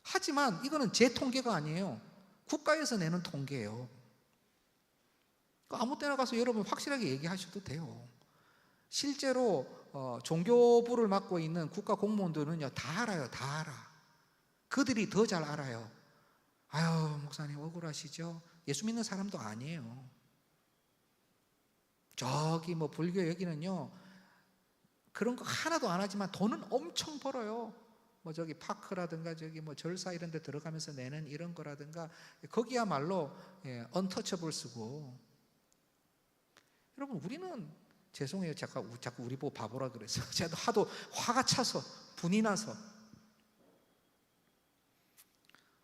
하지만 이거는 제 통계가 아니에요. 국가에서 내는 통계예요. 아무 때나 가서 여러분 확실하게 얘기하셔도 돼요. 실제로 종교부를 맡고 있는 국가 공무원들은요 다 알아요. 다 알아. 그들이 더 잘 알아요. 아유 목사님 억울하시죠? 예수 믿는 사람도 아니에요. 저기 뭐 불교 여기는요 그런 거 하나도 안 하지만 돈은 엄청 벌어요. 뭐 저기 파크라든가 저기 뭐 절사 이런 데 들어가면서 내는 이런 거라든가 거기야말로 언터처블 쓰고. 여러분 우리는 죄송해요. 자꾸 우리 보고 바보라 그래서 제가 하도 화가 차서 분이 나서.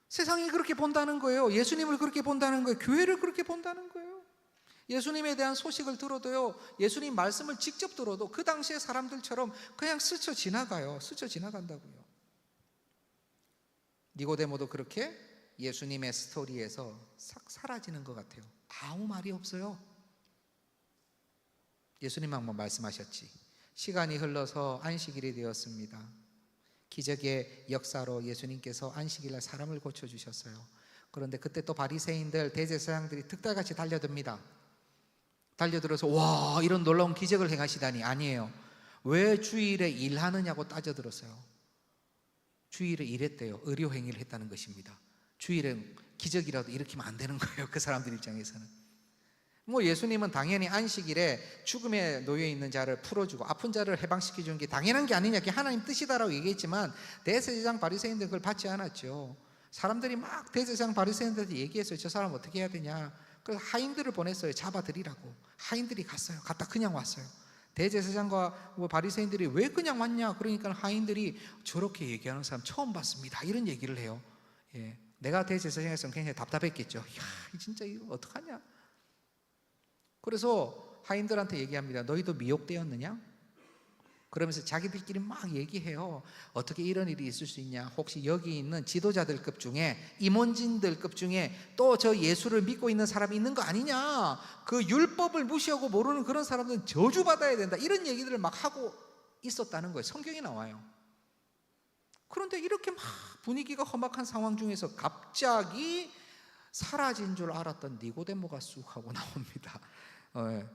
세상이 그렇게 본다는 거예요. 예수님을 그렇게 본다는 거예요. 교회를 그렇게 본다는 거예요. 예수님에 대한 소식을 들어도요, 예수님 말씀을 직접 들어도 그 당시의 사람들처럼 그냥 스쳐 지나가요. 스쳐 지나간다고요. 니고데모도 그렇게 예수님의 스토리에서 싹 사라지는 것 같아요. 아무 말이 없어요. 예수님 한번 말씀하셨지. 시간이 흘러서 안식일이 되었습니다. 기적의 역사로 예수님께서 안식일날 사람을 고쳐주셨어요. 그런데 그때 또 바리새인들 대제사장들이 득달같이 달려듭니다. 달려들어서 와 이런 놀라운 기적을 행하시다니. 아니에요. 왜 주일에 일하느냐고 따져들었어요. 주일에 일했대요. 의료행위를 했다는 것입니다. 주일에 기적이라도 일으키면 안 되는 거예요. 그 사람들 입장에서는. 뭐 예수님은 당연히 안식일에 죽음에 놓여 있는 자를 풀어주고 아픈 자를 해방시켜 주는 게 당연한 게 아니냐, 그게 하나님 뜻이다라고 얘기했지만 대제사장 바리새인들은 그걸 받지 않았죠. 사람들이 막 대제사장 바리새인들한테 얘기했어요. 저 사람 어떻게 해야 되냐. 그래서 하인들을 보냈어요. 잡아들이라고. 하인들이 갔어요. 갔다 그냥 왔어요. 대제사장과 바리새인들이 왜 그냥 왔냐. 그러니까 하인들이 저렇게 얘기하는 사람 처음 봤습니다. 이런 얘기를 해요. 내가 대제사장이었으면 굉장히 답답했겠죠. 야 진짜 이거 어떡하냐. 그래서 하인들한테 얘기합니다. 너희도 미혹되었느냐? 그러면서 자기들끼리 막 얘기해요. 어떻게 이런 일이 있을 수 있냐? 혹시 여기 있는 지도자들급 중에, 임원진들급 중에 또 저 예수를 믿고 있는 사람이 있는 거 아니냐? 그 율법을 무시하고 모르는 그런 사람들은 저주받아야 된다. 이런 얘기들을 막 하고 있었다는 거예요. 성경에 나와요. 그런데 이렇게 막 분위기가 험악한 상황 중에서 갑자기 사라진 줄 알았던 니고데모가 쑥 하고 나옵니다.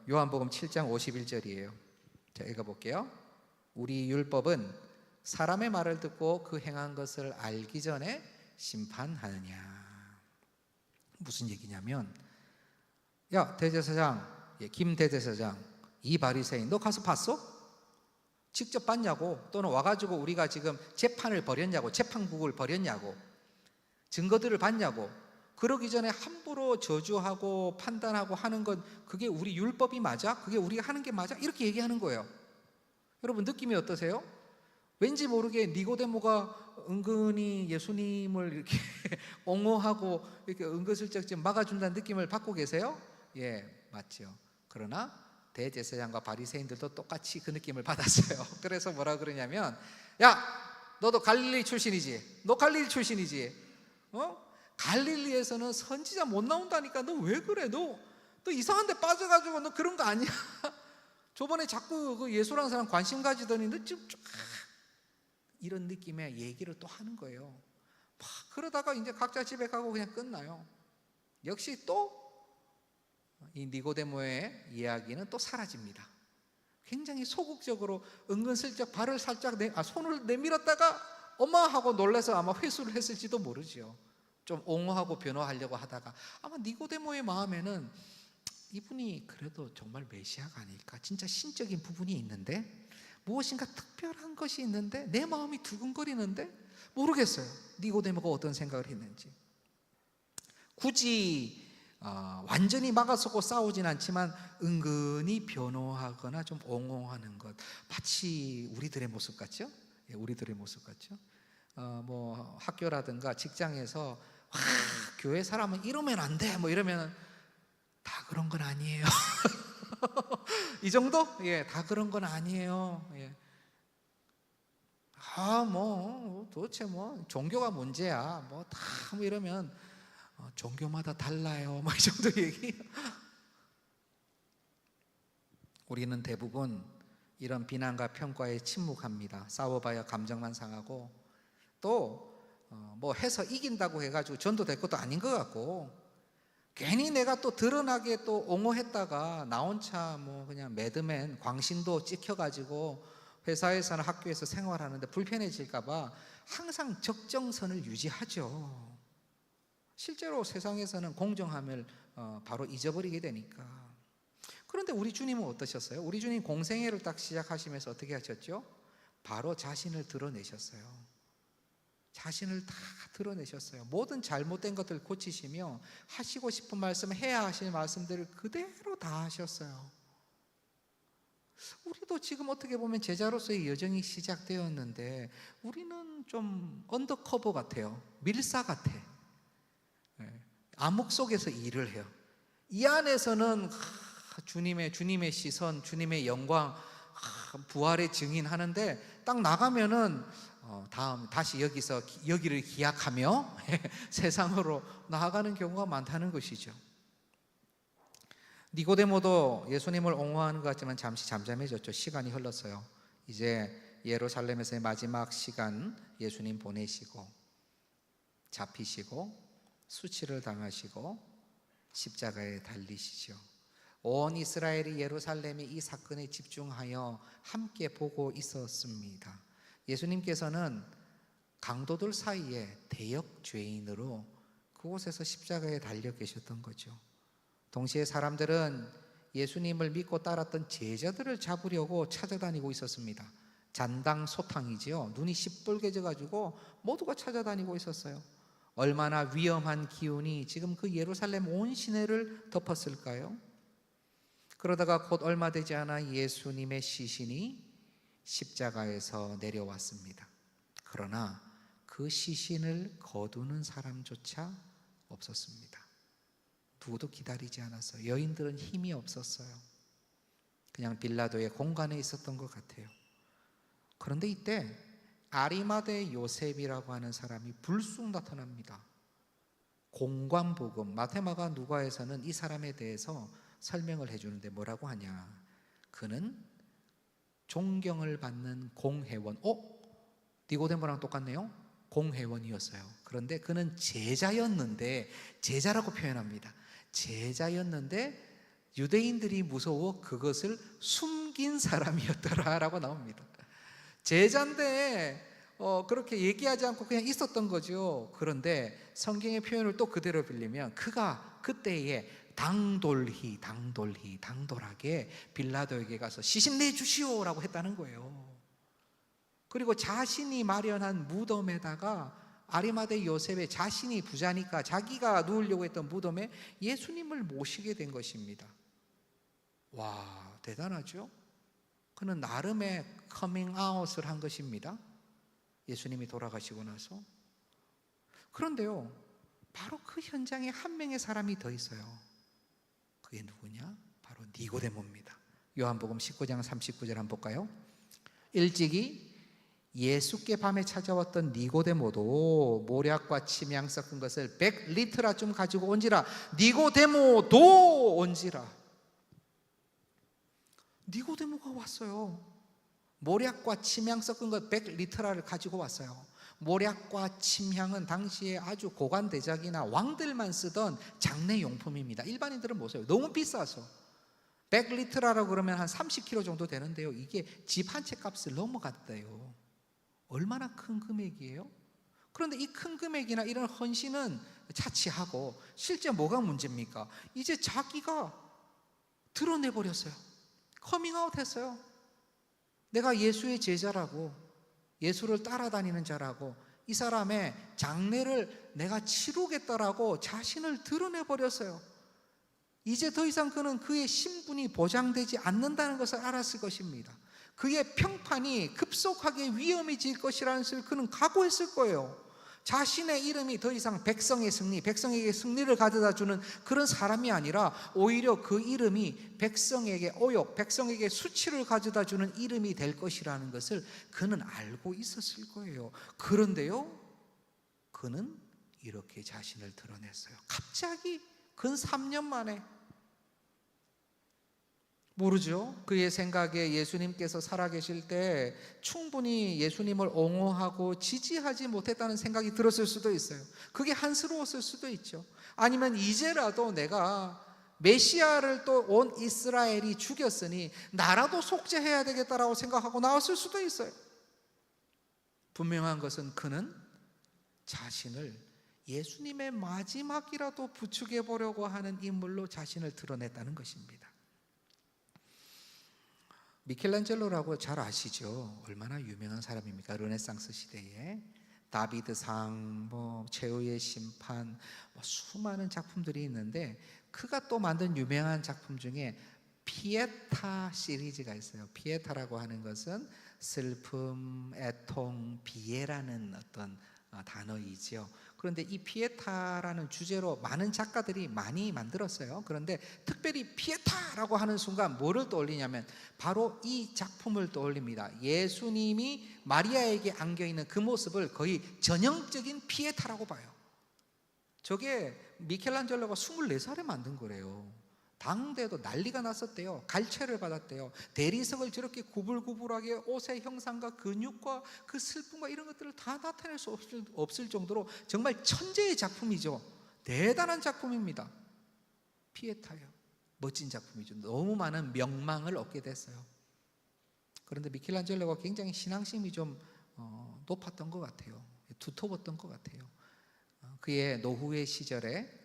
요한복음 7장 51절이에요. 자, 읽어볼게요. 우리 율법은 사람의 말을 듣고 그 행한 것을 알기 전에 심판하느냐. 무슨 얘기냐면, 야 대제사장, 김 대제사장, 이 바리새인 너 가서 봤어? 직접 봤냐고? 또는 와가지고 우리가 지금 재판을 벌였냐고, 재판국을 벌였냐고, 증거들을 봤냐고. 그러기 전에 함부로 저주하고 판단하고 하는 건 그게 우리 율법이 맞아? 그게 우리가 하는 게 맞아? 이렇게 얘기하는 거예요. 여러분 느낌이 어떠세요? 왠지 모르게 니고데모가 은근히 예수님을 이렇게 옹호하고 이렇게 은근슬쩍 지금 막아준다는 느낌을 받고 계세요? 예, 맞죠. 그러나 대제사장과 바리새인들도 똑같이 그 느낌을 받았어요. 그래서 뭐라 그러냐면, 야 너도 갈릴리 출신이지? 너 갈릴리 출신이지? 갈릴리에서는 선지자 못 나온다니까. 너 왜 그래? 너 이상한 데 빠져가지고 너 그런 거 아니야? 저번에 자꾸 그 예수라는 사람 관심 가지더니 너 지금 이런 느낌의 얘기를 또 하는 거예요. 막 그러다가 이제 각자 집에 가고 그냥 끝나요. 역시 또 이 니고데모의 이야기는 또 사라집니다. 굉장히 소극적으로 은근슬쩍 발을 살짝 손을 내밀었다가 엄마 하고 놀라서 아마 회수를 했을지도 모르죠. 좀 옹호하고 변호하려고 하다가 아마 니고데모의 마음에는 이분이 그래도 정말 메시아가 아닐까, 진짜 신적인 부분이 있는데, 무엇인가 특별한 것이 있는데 내 마음이 두근거리는데, 모르겠어요. 니고데모가 어떤 생각을 했는지. 굳이 완전히 막아서고 싸우진 않지만 은근히 변호하거나 좀 옹호하는 것, 마치 우리들의 모습 같죠? 예, 우리들의 모습 같죠? 뭐 학교라든가 직장에서 교회 사람은 이러면 안 돼, 뭐 이러면 다 그런 건 아니에요. 이 정도? 예, 다 그런 건 아니에요. 예. 뭐 도대체 뭐 종교가 문제야, 뭐 다 뭐 이러면 종교마다 달라요, 뭐 이 정도 얘기. 우리는 대부분 이런 비난과 평가에 침묵합니다. 싸워봐야 감정만 상하고, 또 뭐 해서 이긴다고 해가지고 전도될 것도 아닌 것 같고, 괜히 내가 또 드러나게 또 옹호했다가 나 혼자 뭐 그냥 매드맨 광신도 찍혀가지고 회사에서나 학교에서 생활하는데 불편해질까봐 항상 적정선을 유지하죠. 실제로 세상에서는 공정함을 바로 잊어버리게 되니까. 그런데 우리 주님은 어떠셨어요? 우리 주님 공생애를 딱 시작하시면서 어떻게 하셨죠? 바로 자신을 드러내셨어요. 자신을 다 드러내셨어요. 모든 잘못된 것들을 고치시며 하시고 싶은 말씀, 해야 하실 말씀들을 그대로 다 하셨어요. 우리도 지금 어떻게 보면 제자로서의 여정이 시작되었는데 우리는 좀 언더커버 같아요. 밀사 같아. 암흑 속에서 일을 해요. 이 안에서는 주님의 시선, 주님의 영광, 부활의 증인하는데 딱 나가면은 다시 여기를 기약하며 세상으로 나아가는 경우가 많다는 것이죠. 니고데모도 예수님을 옹호하는 것 같지만 잠시 잠잠해졌죠. 시간이 흘렀어요. 이제 예루살렘에서의 마지막 시간, 예수님 보내시고 잡히시고 수치를 당하시고 십자가에 달리시죠. 온 이스라엘이 예루살렘의 이 사건에 집중하여 함께 보고 있었습니다. 예수님께서는 강도들 사이에 대역 죄인으로 그곳에서 십자가에 달려 계셨던 거죠. 동시에 사람들은 예수님을 믿고 따랐던 제자들을 잡으려고 찾아다니고 있었습니다. 잔당소탕이지요. 눈이 시뻘개져 가지고 모두가 찾아다니고 있었어요. 얼마나 위험한 기운이 지금 그 예루살렘 온 시내를 덮었을까요? 그러다가 곧 얼마 되지 않아 예수님의 시신이 십자가에서 내려왔습니다. 그러나 그 시신을 거두는 사람조차 없었습니다. 누구도 기다리지 않았어요. 여인들은 힘이 없었어요. 그냥 빌라도의 공간에 있었던 것 같아요. 그런데 이때 아리마대 요셉이라고 하는 사람이 불쑥 나타납니다. 공관복음, 마테마가 누가에서는 이 사람에 대해서 설명을 해주는데 뭐라고 하냐? 그는 존경을 받는 공회원. 니고데모랑 똑같네요. 공회원이었어요. 그런데 그는 제자였는데, 제자라고 표현합니다. 제자였는데 유대인들이 무서워 그것을 숨긴 사람이었더라라고 나옵니다. 제자인데 그렇게 얘기하지 않고 그냥 있었던 거죠. 그런데 성경의 표현을 또 그대로 빌리면 그가 그때에 당돌하게 빌라도에게 가서 시신 내주시오라고 했다는 거예요. 그리고 자신이 마련한 무덤에다가 아리마대 요셉의 자신이 부자니까 자기가 누우려고 했던 무덤에 예수님을 모시게 된 것입니다. 와, 대단하죠? 그는 나름의 커밍아웃을 한 것입니다. 예수님이 돌아가시고 나서. 그런데요, 바로 그 현장에 한 명의 사람이 더 있어요. 그게 누구냐? 바로 니고데모입니다. 요한복음 19장 39절 한번 볼까요? 일찍이 예수께 밤에 찾아왔던 니고데모도 모략과 침향 섞은 것을 100리트라쯤 가지고 온지라. 니고데모도 온지라. 니고데모가 왔어요. 모략과 침향 섞은 것 100리트라를 가지고 왔어요. 모략과 침향은 당시에 아주 고관대작이나 왕들만 쓰던 장례용품입니다. 일반인들은 못 써요. 너무 비싸서. 100리트라라고 그러면 한 30kg 정도 되는데요, 이게 집 한 채 값을 넘어갔대요. 얼마나 큰 금액이에요? 그런데 이 큰 금액이나 이런 헌신은 차치하고 실제 뭐가 문제입니까? 이제 자기가 드러내버렸어요. 커밍아웃 했어요. 내가 예수의 제자라고, 예수를 따라다니는 자라고, 이 사람의 장례를 내가 치르겠다라고 자신을 드러내버렸어요. 이제 더 이상 그는 그의 신분이 보장되지 않는다는 것을 알았을 것입니다. 그의 평판이 급속하게 위험해질 것이라는 것을 그는 각오했을 거예요. 자신의 이름이 더 이상 백성의 승리, 백성에게 승리를 가져다 주는 그런 사람이 아니라 오히려 그 이름이 백성에게 오욕, 백성에게 수치를 가져다 주는 이름이 될 것이라는 것을 그는 알고 있었을 거예요. 그런데요, 그는 이렇게 자신을 드러냈어요. 갑자기 근 3년 만에. 모르죠. 그의 생각에 예수님께서 살아계실 때 충분히 예수님을 옹호하고 지지하지 못했다는 생각이 들었을 수도 있어요. 그게 한스러웠을 수도 있죠. 아니면 이제라도 내가 메시아를 또 온 이스라엘이 죽였으니 나라도 속죄해야 되겠다라고 생각하고 나왔을 수도 있어요. 분명한 것은 그는 자신을 예수님의 마지막이라도 부추겨 보려고 하는 인물로 자신을 드러냈다는 것입니다. 미켈란젤로라고 잘 아시죠? 얼마나 유명한 사람입니까? 르네상스 시대에 다비드상, 최후의 심판, 수많은 작품들이 있는데 그가 또 만든 유명한 작품 중에 피에타 시리즈가 있어요. 피에타라고 하는 것은 슬픔, 애통, 비애라는 어떤 단어이죠. 그런데 이 피에타라는 주제로 많은 작가들이 많이 만들었어요. 그런데 특별히 피에타라고 하는 순간 뭐를 떠올리냐면 바로 이 작품을 떠올립니다. 예수님이 마리아에게 안겨있는 그 모습을 거의 전형적인 피에타라고 봐요. 저게 미켈란젤로가 24살에 만든 거래요. 당대도 난리가 났었대요. 갈채를 받았대요. 대리석을 저렇게 구불구불하게 옷의 형상과 근육과 그 슬픔과 이런 것들을 다 나타낼 수 없을 정도로 정말 천재의 작품이죠. 대단한 작품입니다. 피에타요. 멋진 작품이죠. 너무 많은 명망을 얻게 됐어요. 그런데 미켈란젤로가 굉장히 신앙심이 좀 높았던 것 같아요. 두터웠던 것 같아요. 그의 노후의 시절에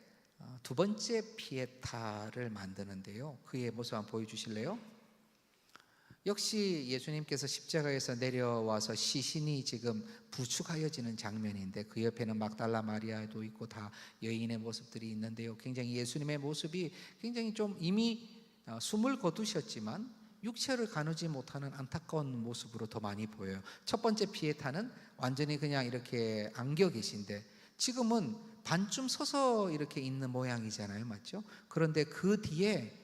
두 번째 피에타를 만드는데요. 그의 모습 한번 보여주실래요? 역시 예수님께서 십자가에서 내려와서 시신이 지금 부축하여지는 장면인데 그 옆에는 막달라 마리아도 있고 다 여인의 모습들이 있는데요. 굉장히 예수님의 모습이 굉장히 좀 이미 숨을 거두셨지만 육체를 가누지 못하는 안타까운 모습으로 더 많이 보여요. 첫 번째 피에타는 완전히 그냥 이렇게 안겨 계신데 지금은 반쯤 서서 이렇게 있는 모양이잖아요. 맞죠? 그런데 그 뒤에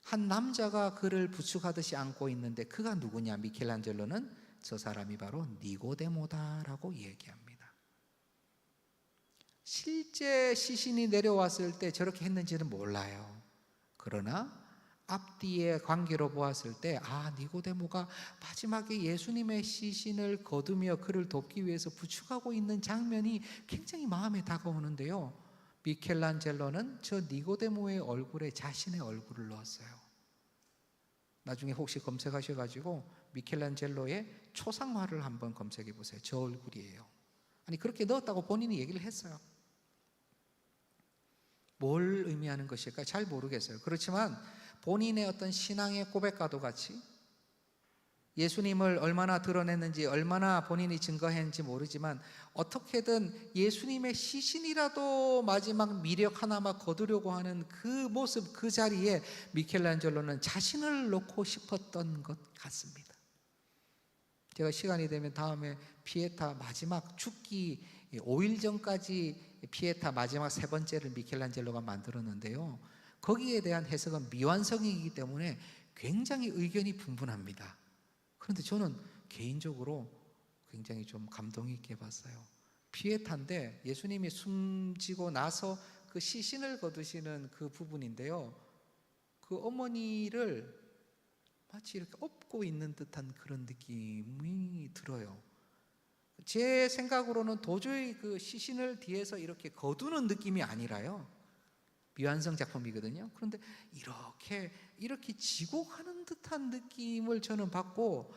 한 남자가 그를 부축하듯이 안고 있는데 그가 누구냐? 미켈란젤로는 저 사람이 바로 니고데모다라고 얘기합니다. 실제 시신이 내려왔을 때 저렇게 했는지는 몰라요. 그러나 앞뒤의 관계로 보았을 때 니고데모가 마지막에 예수님의 시신을 거두며 그를 돕기 위해서 부축하고 있는 장면이 굉장히 마음에 다가오는데요. 미켈란젤로는 저 니고데모의 얼굴에 자신의 얼굴을 넣었어요. 나중에 혹시 검색하셔가지고 미켈란젤로의 초상화를 한번 검색해 보세요. 저 얼굴이에요. 아니 그렇게 넣었다고 본인이 얘기를 했어요. 뭘 의미하는 것일까 잘 모르겠어요. 그렇지만 본인의 어떤 신앙의 고백과도 같이 예수님을 얼마나 드러냈는지 얼마나 본인이 증거했는지 모르지만 어떻게든 예수님의 시신이라도 마지막 미력 하나만 거두려고 하는 그 모습 그 자리에 미켈란젤로는 자신을 놓고 싶었던 것 같습니다. 제가 시간이 되면 다음에 피에타 마지막 죽기 5일 전까지 피에타 마지막 세 번째를 미켈란젤로가 만들었는데요. 거기에 대한 해석은 미완성이기 때문에 굉장히 의견이 분분합니다. 그런데 저는 개인적으로 굉장히 좀 감동 있게 봤어요. 피에타인데 예수님이 숨지고 나서 그 시신을 거두시는 그 부분인데요. 그 어머니를 마치 이렇게 업고 있는 듯한 그런 느낌이 들어요. 제 생각으로는 도저히 그 시신을 뒤에서 이렇게 거두는 느낌이 아니라요. 미완성 작품이거든요. 그런데 이렇게 지고 가는 듯한 느낌을 저는 받고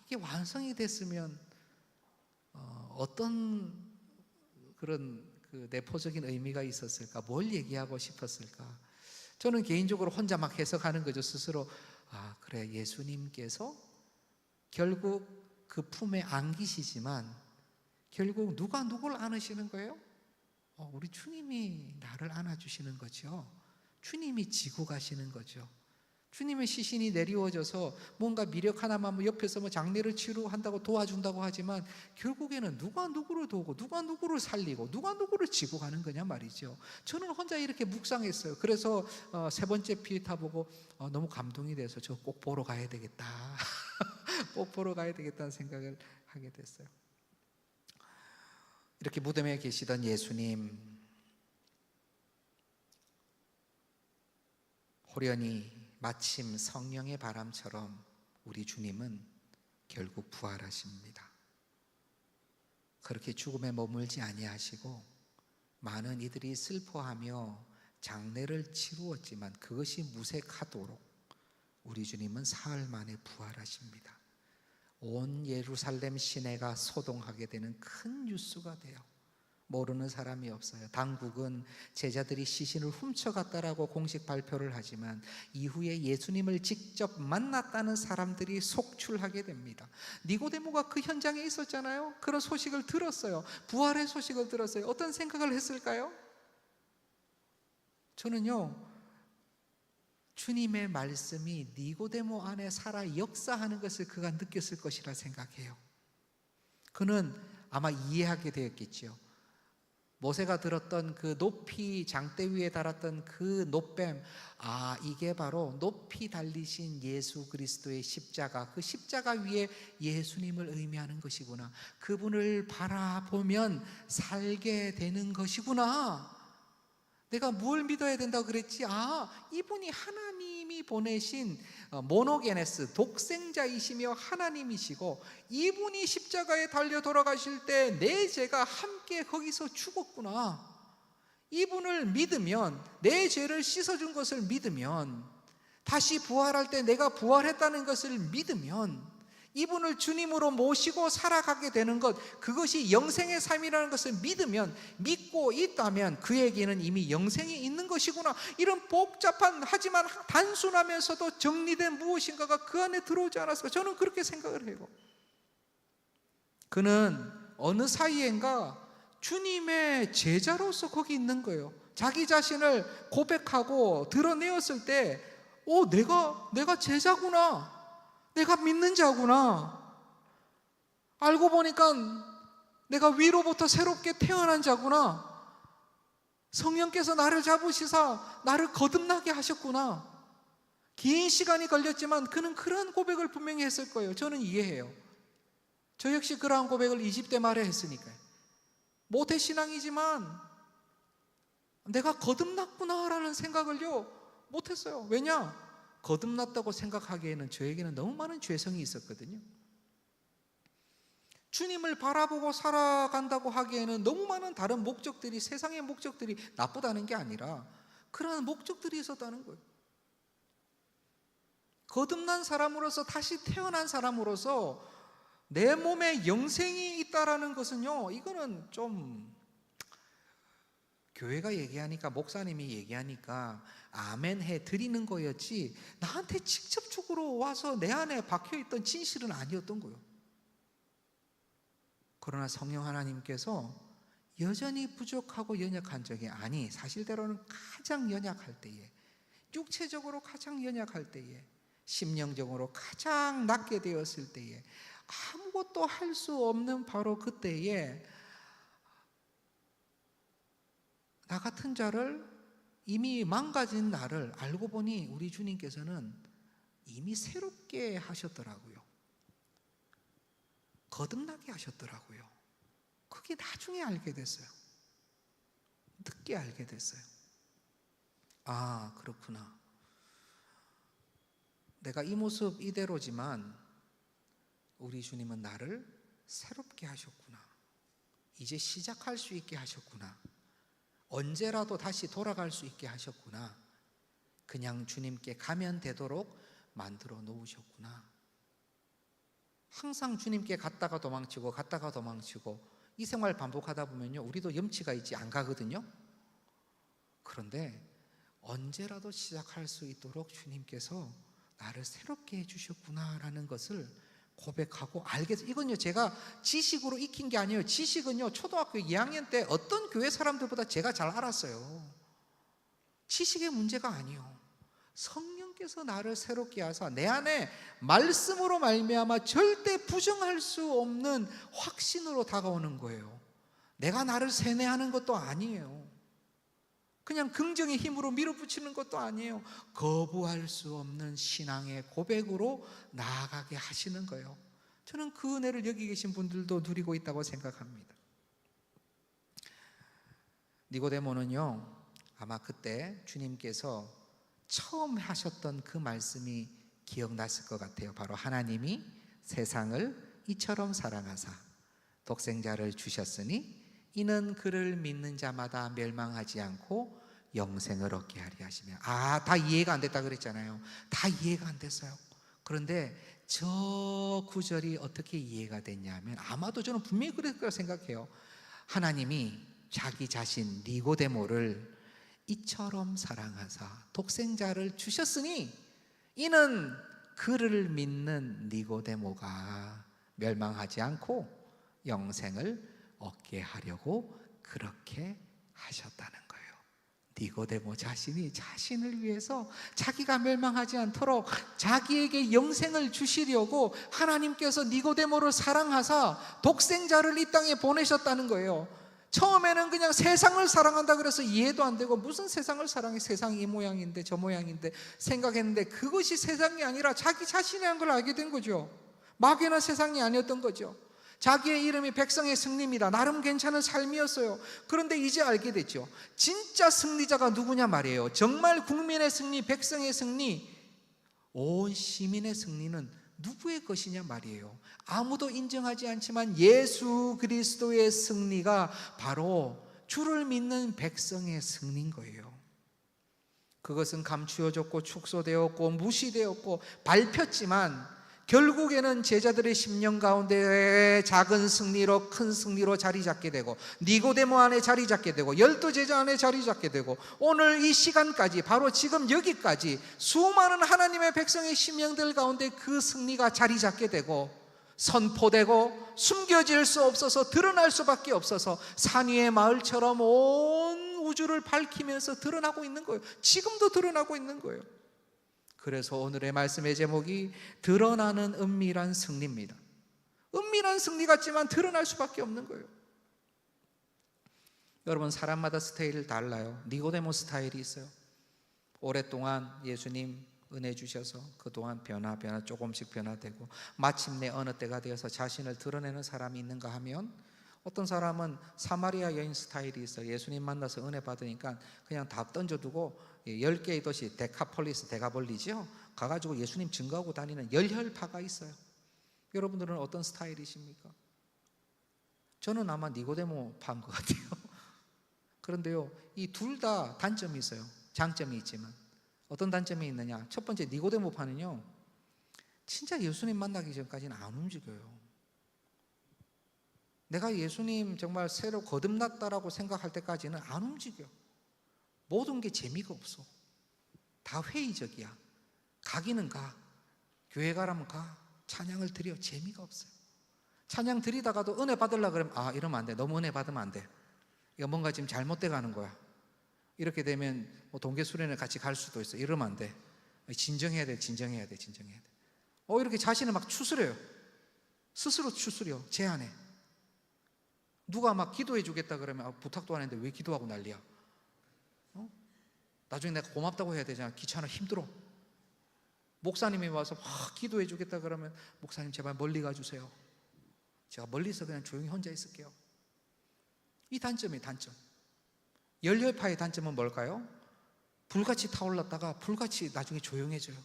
이게 완성이 됐으면 어떤 그런 그 내포적인 의미가 있었을까? 뭘 얘기하고 싶었을까? 저는 개인적으로 혼자 막 해석하는 거죠. 스스로 그래 예수님께서 결국 그 품에 안기시지만 결국 누가 누굴 안으시는 거예요? 우리 주님이 나를 안아주시는 거죠. 주님이 지고 가시는 거죠. 주님의 시신이 내리워져서 뭔가 미력 하나만 옆에서 장례를 치료한다고 도와준다고 하지만 결국에는 누가 누구를 도우고 누가 누구를 살리고 누가 누구를 지고 가는 거냐 말이죠. 저는 혼자 이렇게 묵상했어요. 그래서 세 번째 피에타 보고 너무 감동이 돼서 저 꼭 보러 가야 되겠다. 꼭 보러 가야 되겠다는 생각을 하게 됐어요. 이렇게 무덤에 계시던 예수님 호련히 마침 성령의 바람처럼 우리 주님은 결국 부활하십니다. 그렇게 죽음에 머물지 아니하시고 많은 이들이 슬퍼하며 장례를 치루었지만 그것이 무색하도록 우리 주님은 사흘 만에 부활하십니다. 온 예루살렘 시내가 소동하게 되는 큰 뉴스가 돼요. 모르는 사람이 없어요. 당국은 제자들이 시신을 훔쳐갔다라고 공식 발표를 하지만 이후에 예수님을 직접 만났다는 사람들이 속출하게 됩니다. 니고데모가 그 현장에 있었잖아요. 그런 소식을 들었어요. 부활의 소식을 들었어요. 어떤 생각을 했을까요? 저는요, 주님의 말씀이 니고데모 안에 살아 역사하는 것을 그가 느꼈을 것이라 생각해요. 그는 아마 이해하게 되었겠죠. 모세가 들었던 그 높이 장대 위에 달았던 그 놋뱀, 이게 바로 높이 달리신 예수 그리스도의 십자가, 그 십자가 위에 예수님을 의미하는 것이구나. 그분을 바라보면 살게 되는 것이구나. 내가 뭘 믿어야 된다고 그랬지? 이분이 하나님이 보내신 모노게네스, 독생자이시며 하나님이시고 이분이 십자가에 달려 돌아가실 때 내 죄가 함께 거기서 죽었구나. 이분을 믿으면, 내 죄를 씻어준 것을 믿으면, 다시 부활할 때 내가 부활했다는 것을 믿으면, 이분을 주님으로 모시고 살아가게 되는 것, 그것이 영생의 삶이라는 것을 믿고 있다면 그에게는 이미 영생이 있는 것이구나. 이런 복잡한, 하지만 단순하면서도 정리된 무엇인가가 그 안에 들어오지 않았을까? 저는 그렇게 생각을 해요. 그는 어느 사이엔가 주님의 제자로서 거기 있는 거예요. 자기 자신을 고백하고 드러내었을 때 내가 제자구나, 내가 믿는 자구나, 알고 보니까 내가 위로부터 새롭게 태어난 자구나, 성령께서 나를 잡으시사 나를 거듭나게 하셨구나. 긴 시간이 걸렸지만 그는 그러한 고백을 분명히 했을 거예요. 저는 이해해요. 저 역시 그러한 고백을 20대 말에 했으니까요. 모태신앙이지만 내가 거듭났구나라는 생각을요 못했어요. 왜냐? 거듭났다고 생각하기에는 저에게는 너무 많은 죄성이 있었거든요. 주님을 바라보고 살아간다고 하기에는 너무 많은 다른 목적들이, 세상의 목적들이 나쁘다는 게 아니라 그러한 목적들이 있었다는 거예요. 거듭난 사람으로서, 다시 태어난 사람으로서 내 몸에 영생이 있다라는 것은요, 이거는 좀 교회가 얘기하니까, 목사님이 얘기하니까 아멘 해 드리는 거였지 나한테 직접적으로 와서 내 안에 박혀있던 진실은 아니었던 거예요. 그러나 성령 하나님께서 여전히 부족하고 연약한 적이, 사실대로는 가장 연약할 때에, 육체적으로 가장 연약할 때에, 심령적으로 가장 낮게 되었을 때에, 아무것도 할 수 없는 바로 그때에 나 같은 자를, 이미 망가진 나를 알고 보니 우리 주님께서는 이미 새롭게 하셨더라고요. 거듭나게 하셨더라고요. 그게 나중에 알게 됐어요. 늦게 알게 됐어요. 그렇구나. 내가 이 모습 이대로지만 우리 주님은 나를 새롭게 하셨구나. 이제 시작할 수 있게 하셨구나. 언제라도 다시 돌아갈 수 있게 하셨구나. 그냥 주님께 가면 되도록 만들어 놓으셨구나. 항상 주님께 갔다가 도망치고 이 생활 반복하다 보면요, 우리도 염치가 있지 안 가거든요. 그런데 언제라도 시작할 수 있도록 주님께서 나를 새롭게 해주셨구나라는 것을 고백하고 알겠어요. 이건요, 제가 지식으로 익힌 게 아니에요. 지식은요, 초등학교 2학년 때 어떤 교회 사람들보다 제가 잘 알았어요. 지식의 문제가 아니에요. 성령께서 나를 새롭게 하사 내 안에 말씀으로 말미암아 절대 부정할 수 없는 확신으로 다가오는 거예요. 내가 나를 세뇌하는 것도 아니에요. 그냥 긍정의 힘으로 밀어붙이는 것도 아니에요. 거부할 수 없는 신앙의 고백으로 나아가게 하시는 거예요. 저는 그 은혜를 여기 계신 분들도 누리고 있다고 생각합니다. 니고데모는요, 아마 그때 주님께서 처음 하셨던 그 말씀이 기억났을 것 같아요. 바로 하나님이 세상을 이처럼 사랑하사 독생자를 주셨으니 이는 그를 믿는 자마다 멸망하지 않고 영생을 얻게 하리 하시며. 다 이해가 안 됐다 그랬잖아요. 다 이해가 안 됐어요. 그런데 저 구절이 어떻게 이해가 됐냐면, 아마도 저는 분명히 그랬을 거라 생각해요. 하나님이 자기 자신 니고데모를 이처럼 사랑하사 독생자를 주셨으니 이는 그를 믿는 니고데모가 멸망하지 않고 영생을 얻게 하려고 그렇게 하셨다는 거예요. 니고데모 자신이 자신을 위해서 자기가 멸망하지 않도록 자기에게 영생을 주시려고 하나님께서 니고데모를 사랑하사 독생자를 이 땅에 보내셨다는 거예요. 처음에는 그냥 세상을 사랑한다 그래서 이해도 안 되고, 무슨 세상을 사랑해, 세상이 이 모양인데 저 모양인데 생각했는데, 그것이 세상이 아니라 자기 자신이라는 걸 알게 된 거죠. 막연한 세상이 아니었던 거죠. 자기의 이름이 백성의 승리입니다. 나름 괜찮은 삶이었어요. 그런데 이제 알게 됐죠. 진짜 승리자가 누구냐 말이에요. 정말 국민의 승리, 백성의 승리, 온 시민의 승리는 누구의 것이냐 말이에요. 아무도 인정하지 않지만 예수 그리스도의 승리가 바로 주를 믿는 백성의 승리인 거예요. 그것은 감추어졌고 축소되었고 무시되었고 밟혔지만 결국에는 제자들의 심령 가운데 작은 승리로 큰 승리로 자리 잡게 되고, 니고데모 안에 자리 잡게 되고, 12제자 안에 자리 잡게 되고, 오늘 이 시간까지, 바로 지금 여기까지 수많은 하나님의 백성의 심령들 가운데 그 승리가 자리 잡게 되고 선포되고 숨겨질 수 없어서 드러날 수밖에 없어서 산 위의 마을처럼 온 우주를 밝히면서 드러나고 있는 거예요. 지금도 드러나고 있는 거예요. 그래서 오늘의 말씀의 제목이 드러나는 은밀한 승리입니다. 은밀한 승리 같지만 드러날 수밖에 없는 거예요. 여러분, 사람마다 스타일이 달라요. 니고데모 스타일이 있어요. 오랫동안 예수님 은혜 주셔서 그동안 변화 조금씩 변화되고 마침내 어느 때가 되어서 자신을 드러내는 사람이 있는가 하면, 어떤 사람은 사마리아 여인 스타일이 있어요. 예수님 만나서 은혜 받으니까 그냥 다 던져두고 10개의 도시 데카폴리스, 데가볼리죠, 가가지고 예수님 증거하고 다니는 열혈파가 있어요. 여러분들은 어떤 스타일이십니까? 저는 아마 니고데모 파인 것 같아요. 그런데요, 이 둘 다 단점이 있어요. 장점이 있지만. 어떤 단점이 있느냐? 첫 번째, 니고데모 파는요, 진짜 예수님 만나기 전까지는 안 움직여요. 내가 예수님 정말 새로 거듭났다라고 생각할 때까지는 안 움직여. 모든 게 재미가 없어. 다 회의적이야. 가기는 가, 교회 가라면 가, 찬양을 드려, 재미가 없어요. 찬양 드리다가도 은혜 받으려고 그러면 이러면 안 돼, 너무 은혜 받으면 안 돼, 이거 뭔가 지금 잘못돼 가는 거야. 이렇게 되면 뭐 동계 수련회 같이 갈 수도 있어. 이러면 안 돼, 진정해야 돼. 이렇게 자신을 막 추스려요. 스스로 추스려, 제 안에. 누가 막 기도해 주겠다 그러면 부탁도 안 했는데 왜 기도하고 난리야? 나중에 내가 고맙다고 해야 되잖아. 귀찮아, 힘들어. 목사님이 와서 막 기도해 주겠다 그러면, 목사님 제발 멀리 가주세요. 제가 멀리서 그냥 조용히 혼자 있을게요. 이 단점이 단점. 열혈파의 단점은 뭘까요? 불같이 타올랐다가 불같이 나중에 조용해져요.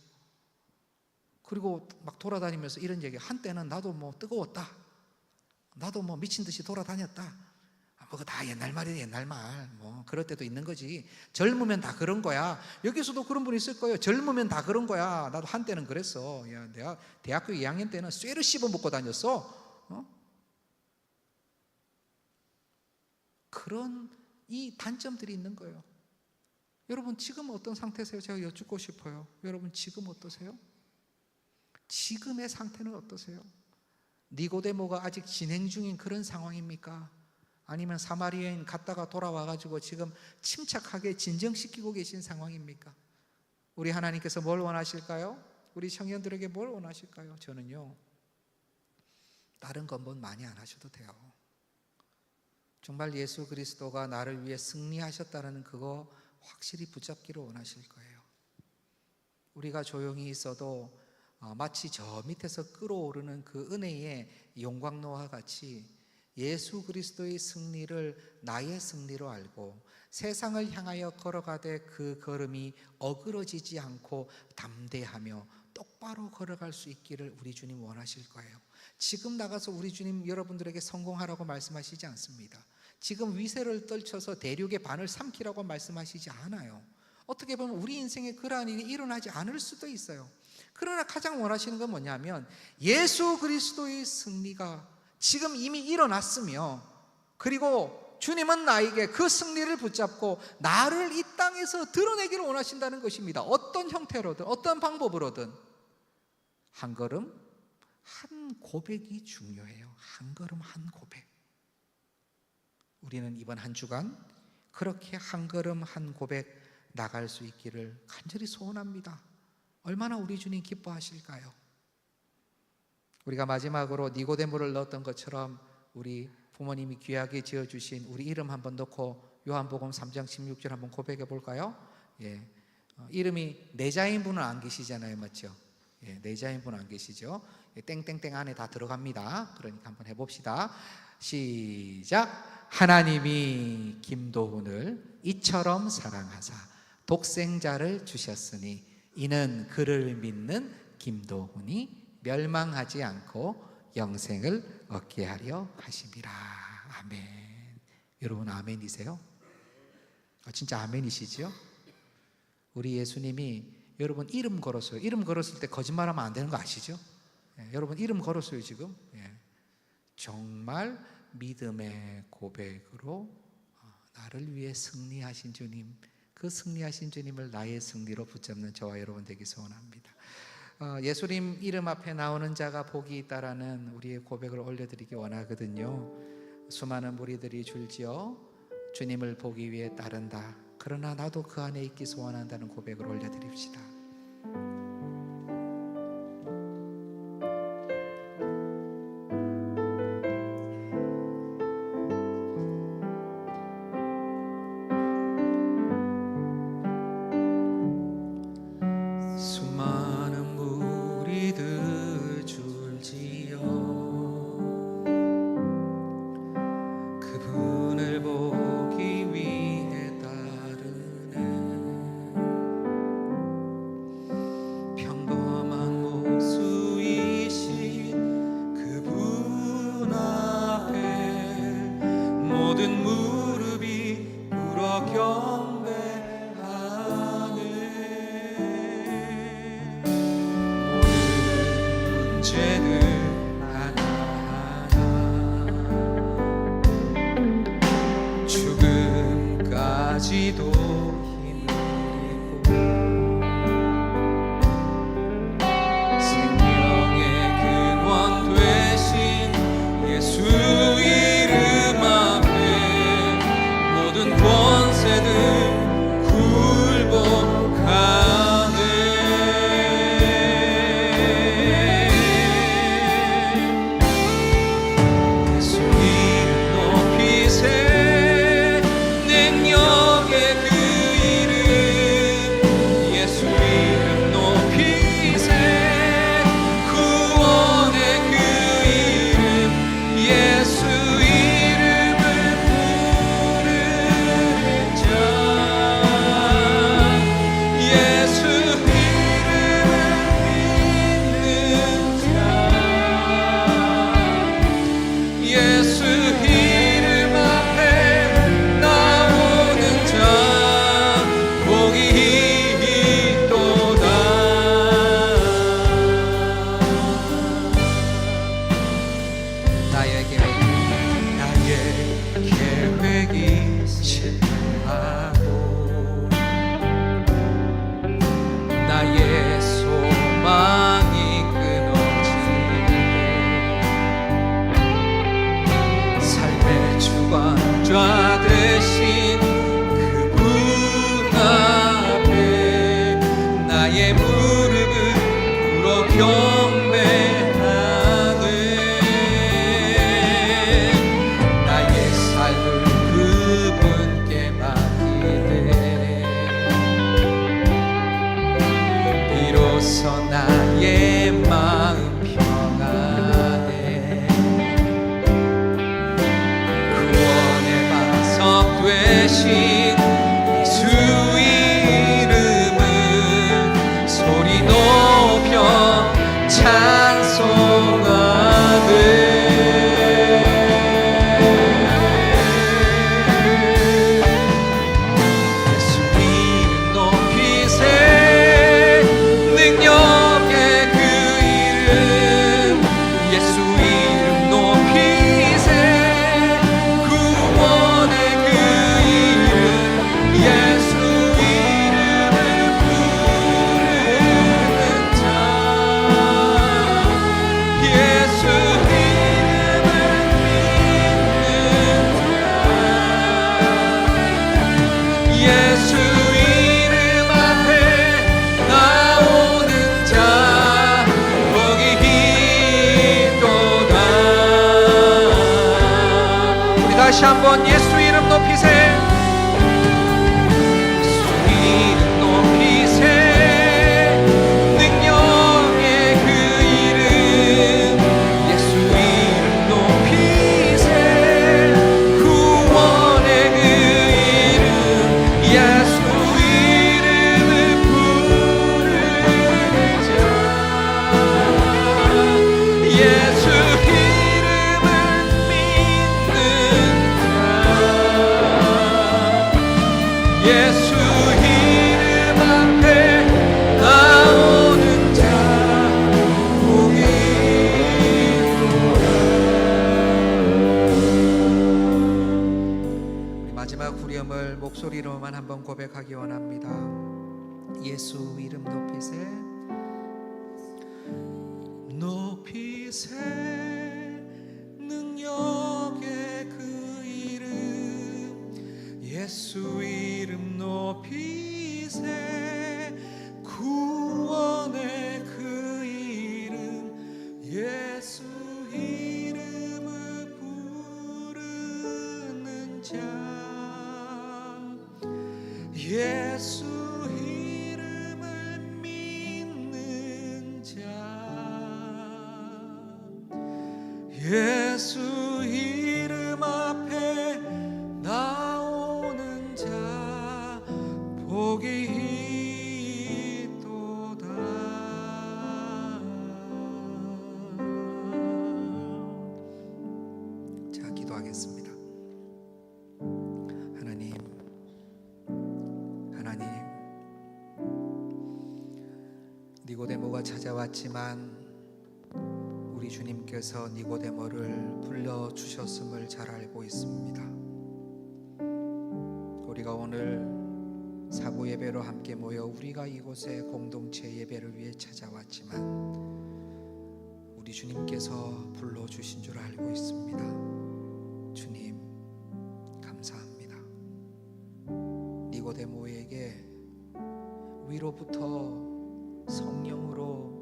그리고 막 돌아다니면서 이런 얘기, 한때는 나도 뭐 뜨거웠다, 나도 뭐 미친 듯이 돌아다녔다. 그거 다 옛날 말이야, 옛날 말. 뭐 그럴 때도 있는 거지. 젊으면 다 그런 거야. 여기서도 그런 분 있을 거예요. 젊으면 다 그런 거야. 나도 한때는 그랬어. 야, 내가 대학교 2학년 때는 쇠를 씹어 먹고 다녔어. 그런 이 단점들이 있는 거예요. 여러분, 지금 어떤 상태세요? 제가 여쭙고 싶어요. 여러분, 지금 어떠세요? 지금의 상태는 어떠세요? 니고데모가 아직 진행 중인 그런 상황입니까? 아니면 사마리아인 갔다가 돌아와가지고 지금 침착하게 진정시키고 계신 상황입니까? 우리 하나님께서 뭘 원하실까요? 우리 청년들에게 뭘 원하실까요? 저는요, 다른 건 뭐 많이 안 하셔도 돼요. 정말 예수 그리스도가 나를 위해 승리하셨다는 그거 확실히 붙잡기를 원하실 거예요. 우리가 조용히 있어도 마치 저 밑에서 끓어오르는 그 은혜의 용광로와 같이 예수 그리스도의 승리를 나의 승리로 알고 세상을 향하여 걸어가되 그 걸음이 어그러지지 않고 담대하며 똑바로 걸어갈 수 있기를 우리 주님 원하실 거예요. 지금 나가서 우리 주님 여러분들에게 성공하라고 말씀하시지 않습니다. 지금 위세를 떨쳐서 대륙의 반을 삼키라고 말씀하시지 않아요. 어떻게 보면 우리 인생에 그러한 일이 일어나지 않을 수도 있어요. 그러나 가장 원하시는 건 뭐냐면 예수 그리스도의 승리가 지금 이미 일어났으며, 그리고 주님은 나에게 그 승리를 붙잡고 나를 이 땅에서 드러내기를 원하신다는 것입니다. 어떤 형태로든 어떤 방법으로든 한 걸음 한 고백이 중요해요. 한 걸음 한 고백. 우리는 이번 한 주간 그렇게 한 걸음 한 고백 나갈 수 있기를 간절히 소원합니다. 얼마나 우리 주님 기뻐하실까요? 우리가 마지막으로 니고데모를 넣었던 것처럼 우리 부모님이 귀하게 지어주신 우리 이름 한번 넣고 요한복음 3장 16절 한번 고백해 볼까요? 예, 이름이 내자인 분은 안 계시잖아요, 맞죠? 예, 내자인 분은 안 계시죠? 예, 땡땡땡 안에 다 들어갑니다. 그러니까 한번 해봅시다. 시작. 하나님이 김도훈을 이처럼 사랑하사 독생자를 주셨으니 이는 그를 믿는 김도훈이 멸망하지 않고 영생을 얻게 하려 하심이라. 아멘. 여러분 아멘이세요? 진짜 아멘이시죠? 우리 예수님이 여러분 이름 걸었어요. 이름 걸었을 때 거짓말하면 안 되는 거 아시죠? 예, 여러분 이름 걸었어요 지금. 예. 정말 믿음의 고백으로 나를 위해 승리하신 주님, 그 승리하신 주님을 나의 승리로 붙잡는 저와 여러분 되기 소원합니다. 예수님 이름 앞에 나오는 자가 복이 있다라는 우리의 고백을 올려드리기 원하거든요. 수많은 무리들이 줄지어 주님을 보기 위해 따른다. 그러나 나도 그 안에 있기 소원한다는 고백을 올려드립시다. 수많은 무리들 줄지어 그분을 보기 위해 따르네. 평범한 목수이신 그분 앞에 모든 무릎이 꿇어 경배하네. 문제들 하나하나 죽음까지도 힘들고 생명의 근원 되신 예수 이름 앞에 모든 권세들 굴복하네. 예수 이름 높이세. 능력의 그 이름 예수 이름 높이세. 구원의 그 이름 예수 이름을 부르는 자, 예수 이름을 믿는 자, 예수 이름 앞에 나오는 자 복이 있도다. 나의 계획이 실패하고 나의 소망이 끊어지네. 삶의 주관자 되신 그분 앞에 나의 무릎을 꿇어 경배하네. 나의 삶을 그분께 맡기네. 비로소 나의 마음 평안해. 계신 예수 이름을 소리 높여 찬송하네. 예수 이름 높이세 능력의 그 이름 예수 이름 높이세 구원의 그 이름 예수 이름을 부르는 자 예수 이름을 믿는 자 예수 이름 앞에 나오는 자 복이 있도다. 우리 다시 한번 예수 이름 높이세. 예수 이름 높이세 능력의 그 이름 예수 이름 높이세 구원의 그 이름 예수 이름을 부르는 자 예수 이름을 믿는 자 예수 이름 앞에 나오는 자 복이 있도다. 우리 마지막 후렴을 목소리로만 한번 고백하기 원합니다. 예수 이름 높이세 높이세 능력의 그 이름 예수 이름 높이세 구원의 그 이름 예수 이름을 부르는 자 예수 이름을 믿는 자 예수 이름 앞에 나오는 자 복이 있도다. 자, 기도하겠습니다. 하나님, 니고데모가 찾아왔지만 우리 주님께서 니고데모를 불러주셨음을 잘 알고 있습니다. 우리가 오늘 사부 예배로 함께 모여 우리가 이곳에 공동체 예배를 위해 찾아왔지만 우리 주님께서 불러주신 줄 알고 있습니다. 주님 감사합니다. 니고데모에게 위로부터 성령으로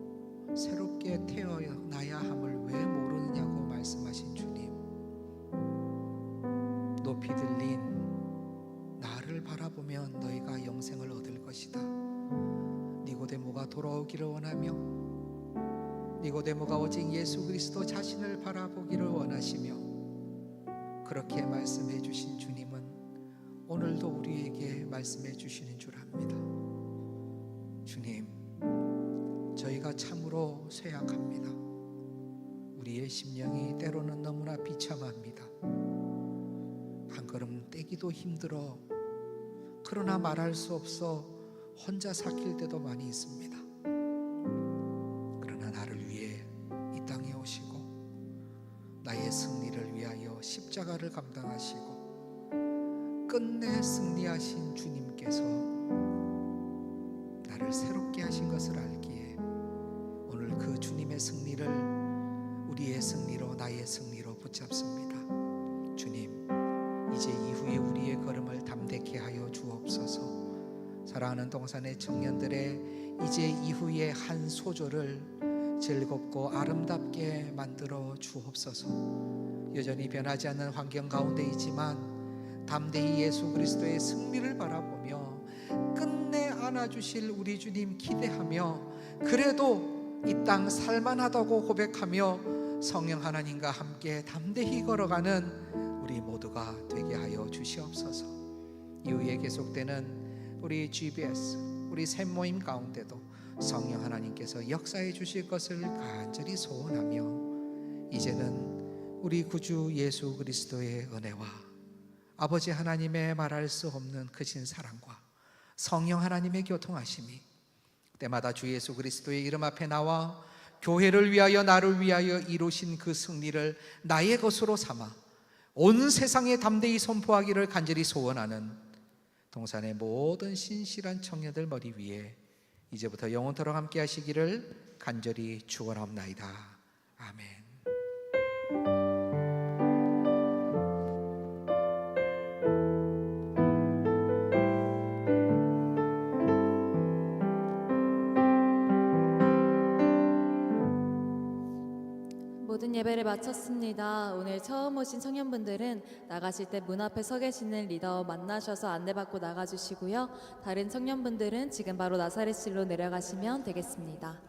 새롭게 태어나야 함을 왜 모르느냐고 말씀하신 주님, 높이 들린 나를 바라보면 너희가 영생을 얻을 것이다. 니고데모가 돌아오기를 원하며 니고데모가 오직 예수 그리스도 자신을 바라보기를 원하시며 그렇게 말씀해 주신 주님은 오늘도 우리에게 말씀해 주시는 줄 압니다. 주님, 저희가 참으로 쇠약합니다. 우리의 심령이 때로는 너무나 비참합니다. 한 걸음 떼기도 힘들어 그러나 말할 수 없어 혼자 삭힐 때도 많이 있습니다. 그러나 나를 위해 이 땅에 오시고 나의 승리를 위하여 십자가를 감당하시고 끝내 승리하신 주님께서 나를 새롭게 하신 것을 알기에 오늘 그 주님의 승리를 우리의 승리로 나의 승리로 붙잡습니다. 주님, 이제 이후에 우리의 걸음을 담대케 하여 주옵소서. 사랑하는 동산의 청년들의 이제 이후의 한 소절을 즐겁고 아름답게 만들어 주옵소서. 여전히 변하지 않는 환경 가운데 있지만 담대히 예수 그리스도의 승리를 바라보며 끝내 안아주실 우리 주님 기대하며 그래도 이 땅 살만하다고 고백하며 성령 하나님과 함께 담대히 걸어가는 우리 모두가 되게 하여 주시옵소서. 이후에 계속되는 우리 GBS, 우리 샘모임 가운데도 성령 하나님께서 역사해 주실 것을 간절히 소원하며, 이제는 우리 구주 예수 그리스도의 은혜와 아버지 하나님의 말할 수 없는 크신 사랑과 성령 하나님의 교통하심이 때마다 주 예수 그리스도의 이름 앞에 나와 교회를 위하여 나를 위하여 이루신 그 승리를 나의 것으로 삼아 온 세상에 담대히 선포하기를 간절히 소원하는 동산의 모든 신실한 청년들 머리 위에 이제부터 영원토록 함께 하시기를 간절히 축원하옵나이다. 아멘. 모든 예배를 마쳤습니다. 오늘 처음 오신 청년분들은 나가실 때 문 앞에 서 계시는 리더 만나셔서 안내받고 나가주시고요. 다른 청년분들은 지금 바로 나사렛실로 내려가시면 되겠습니다.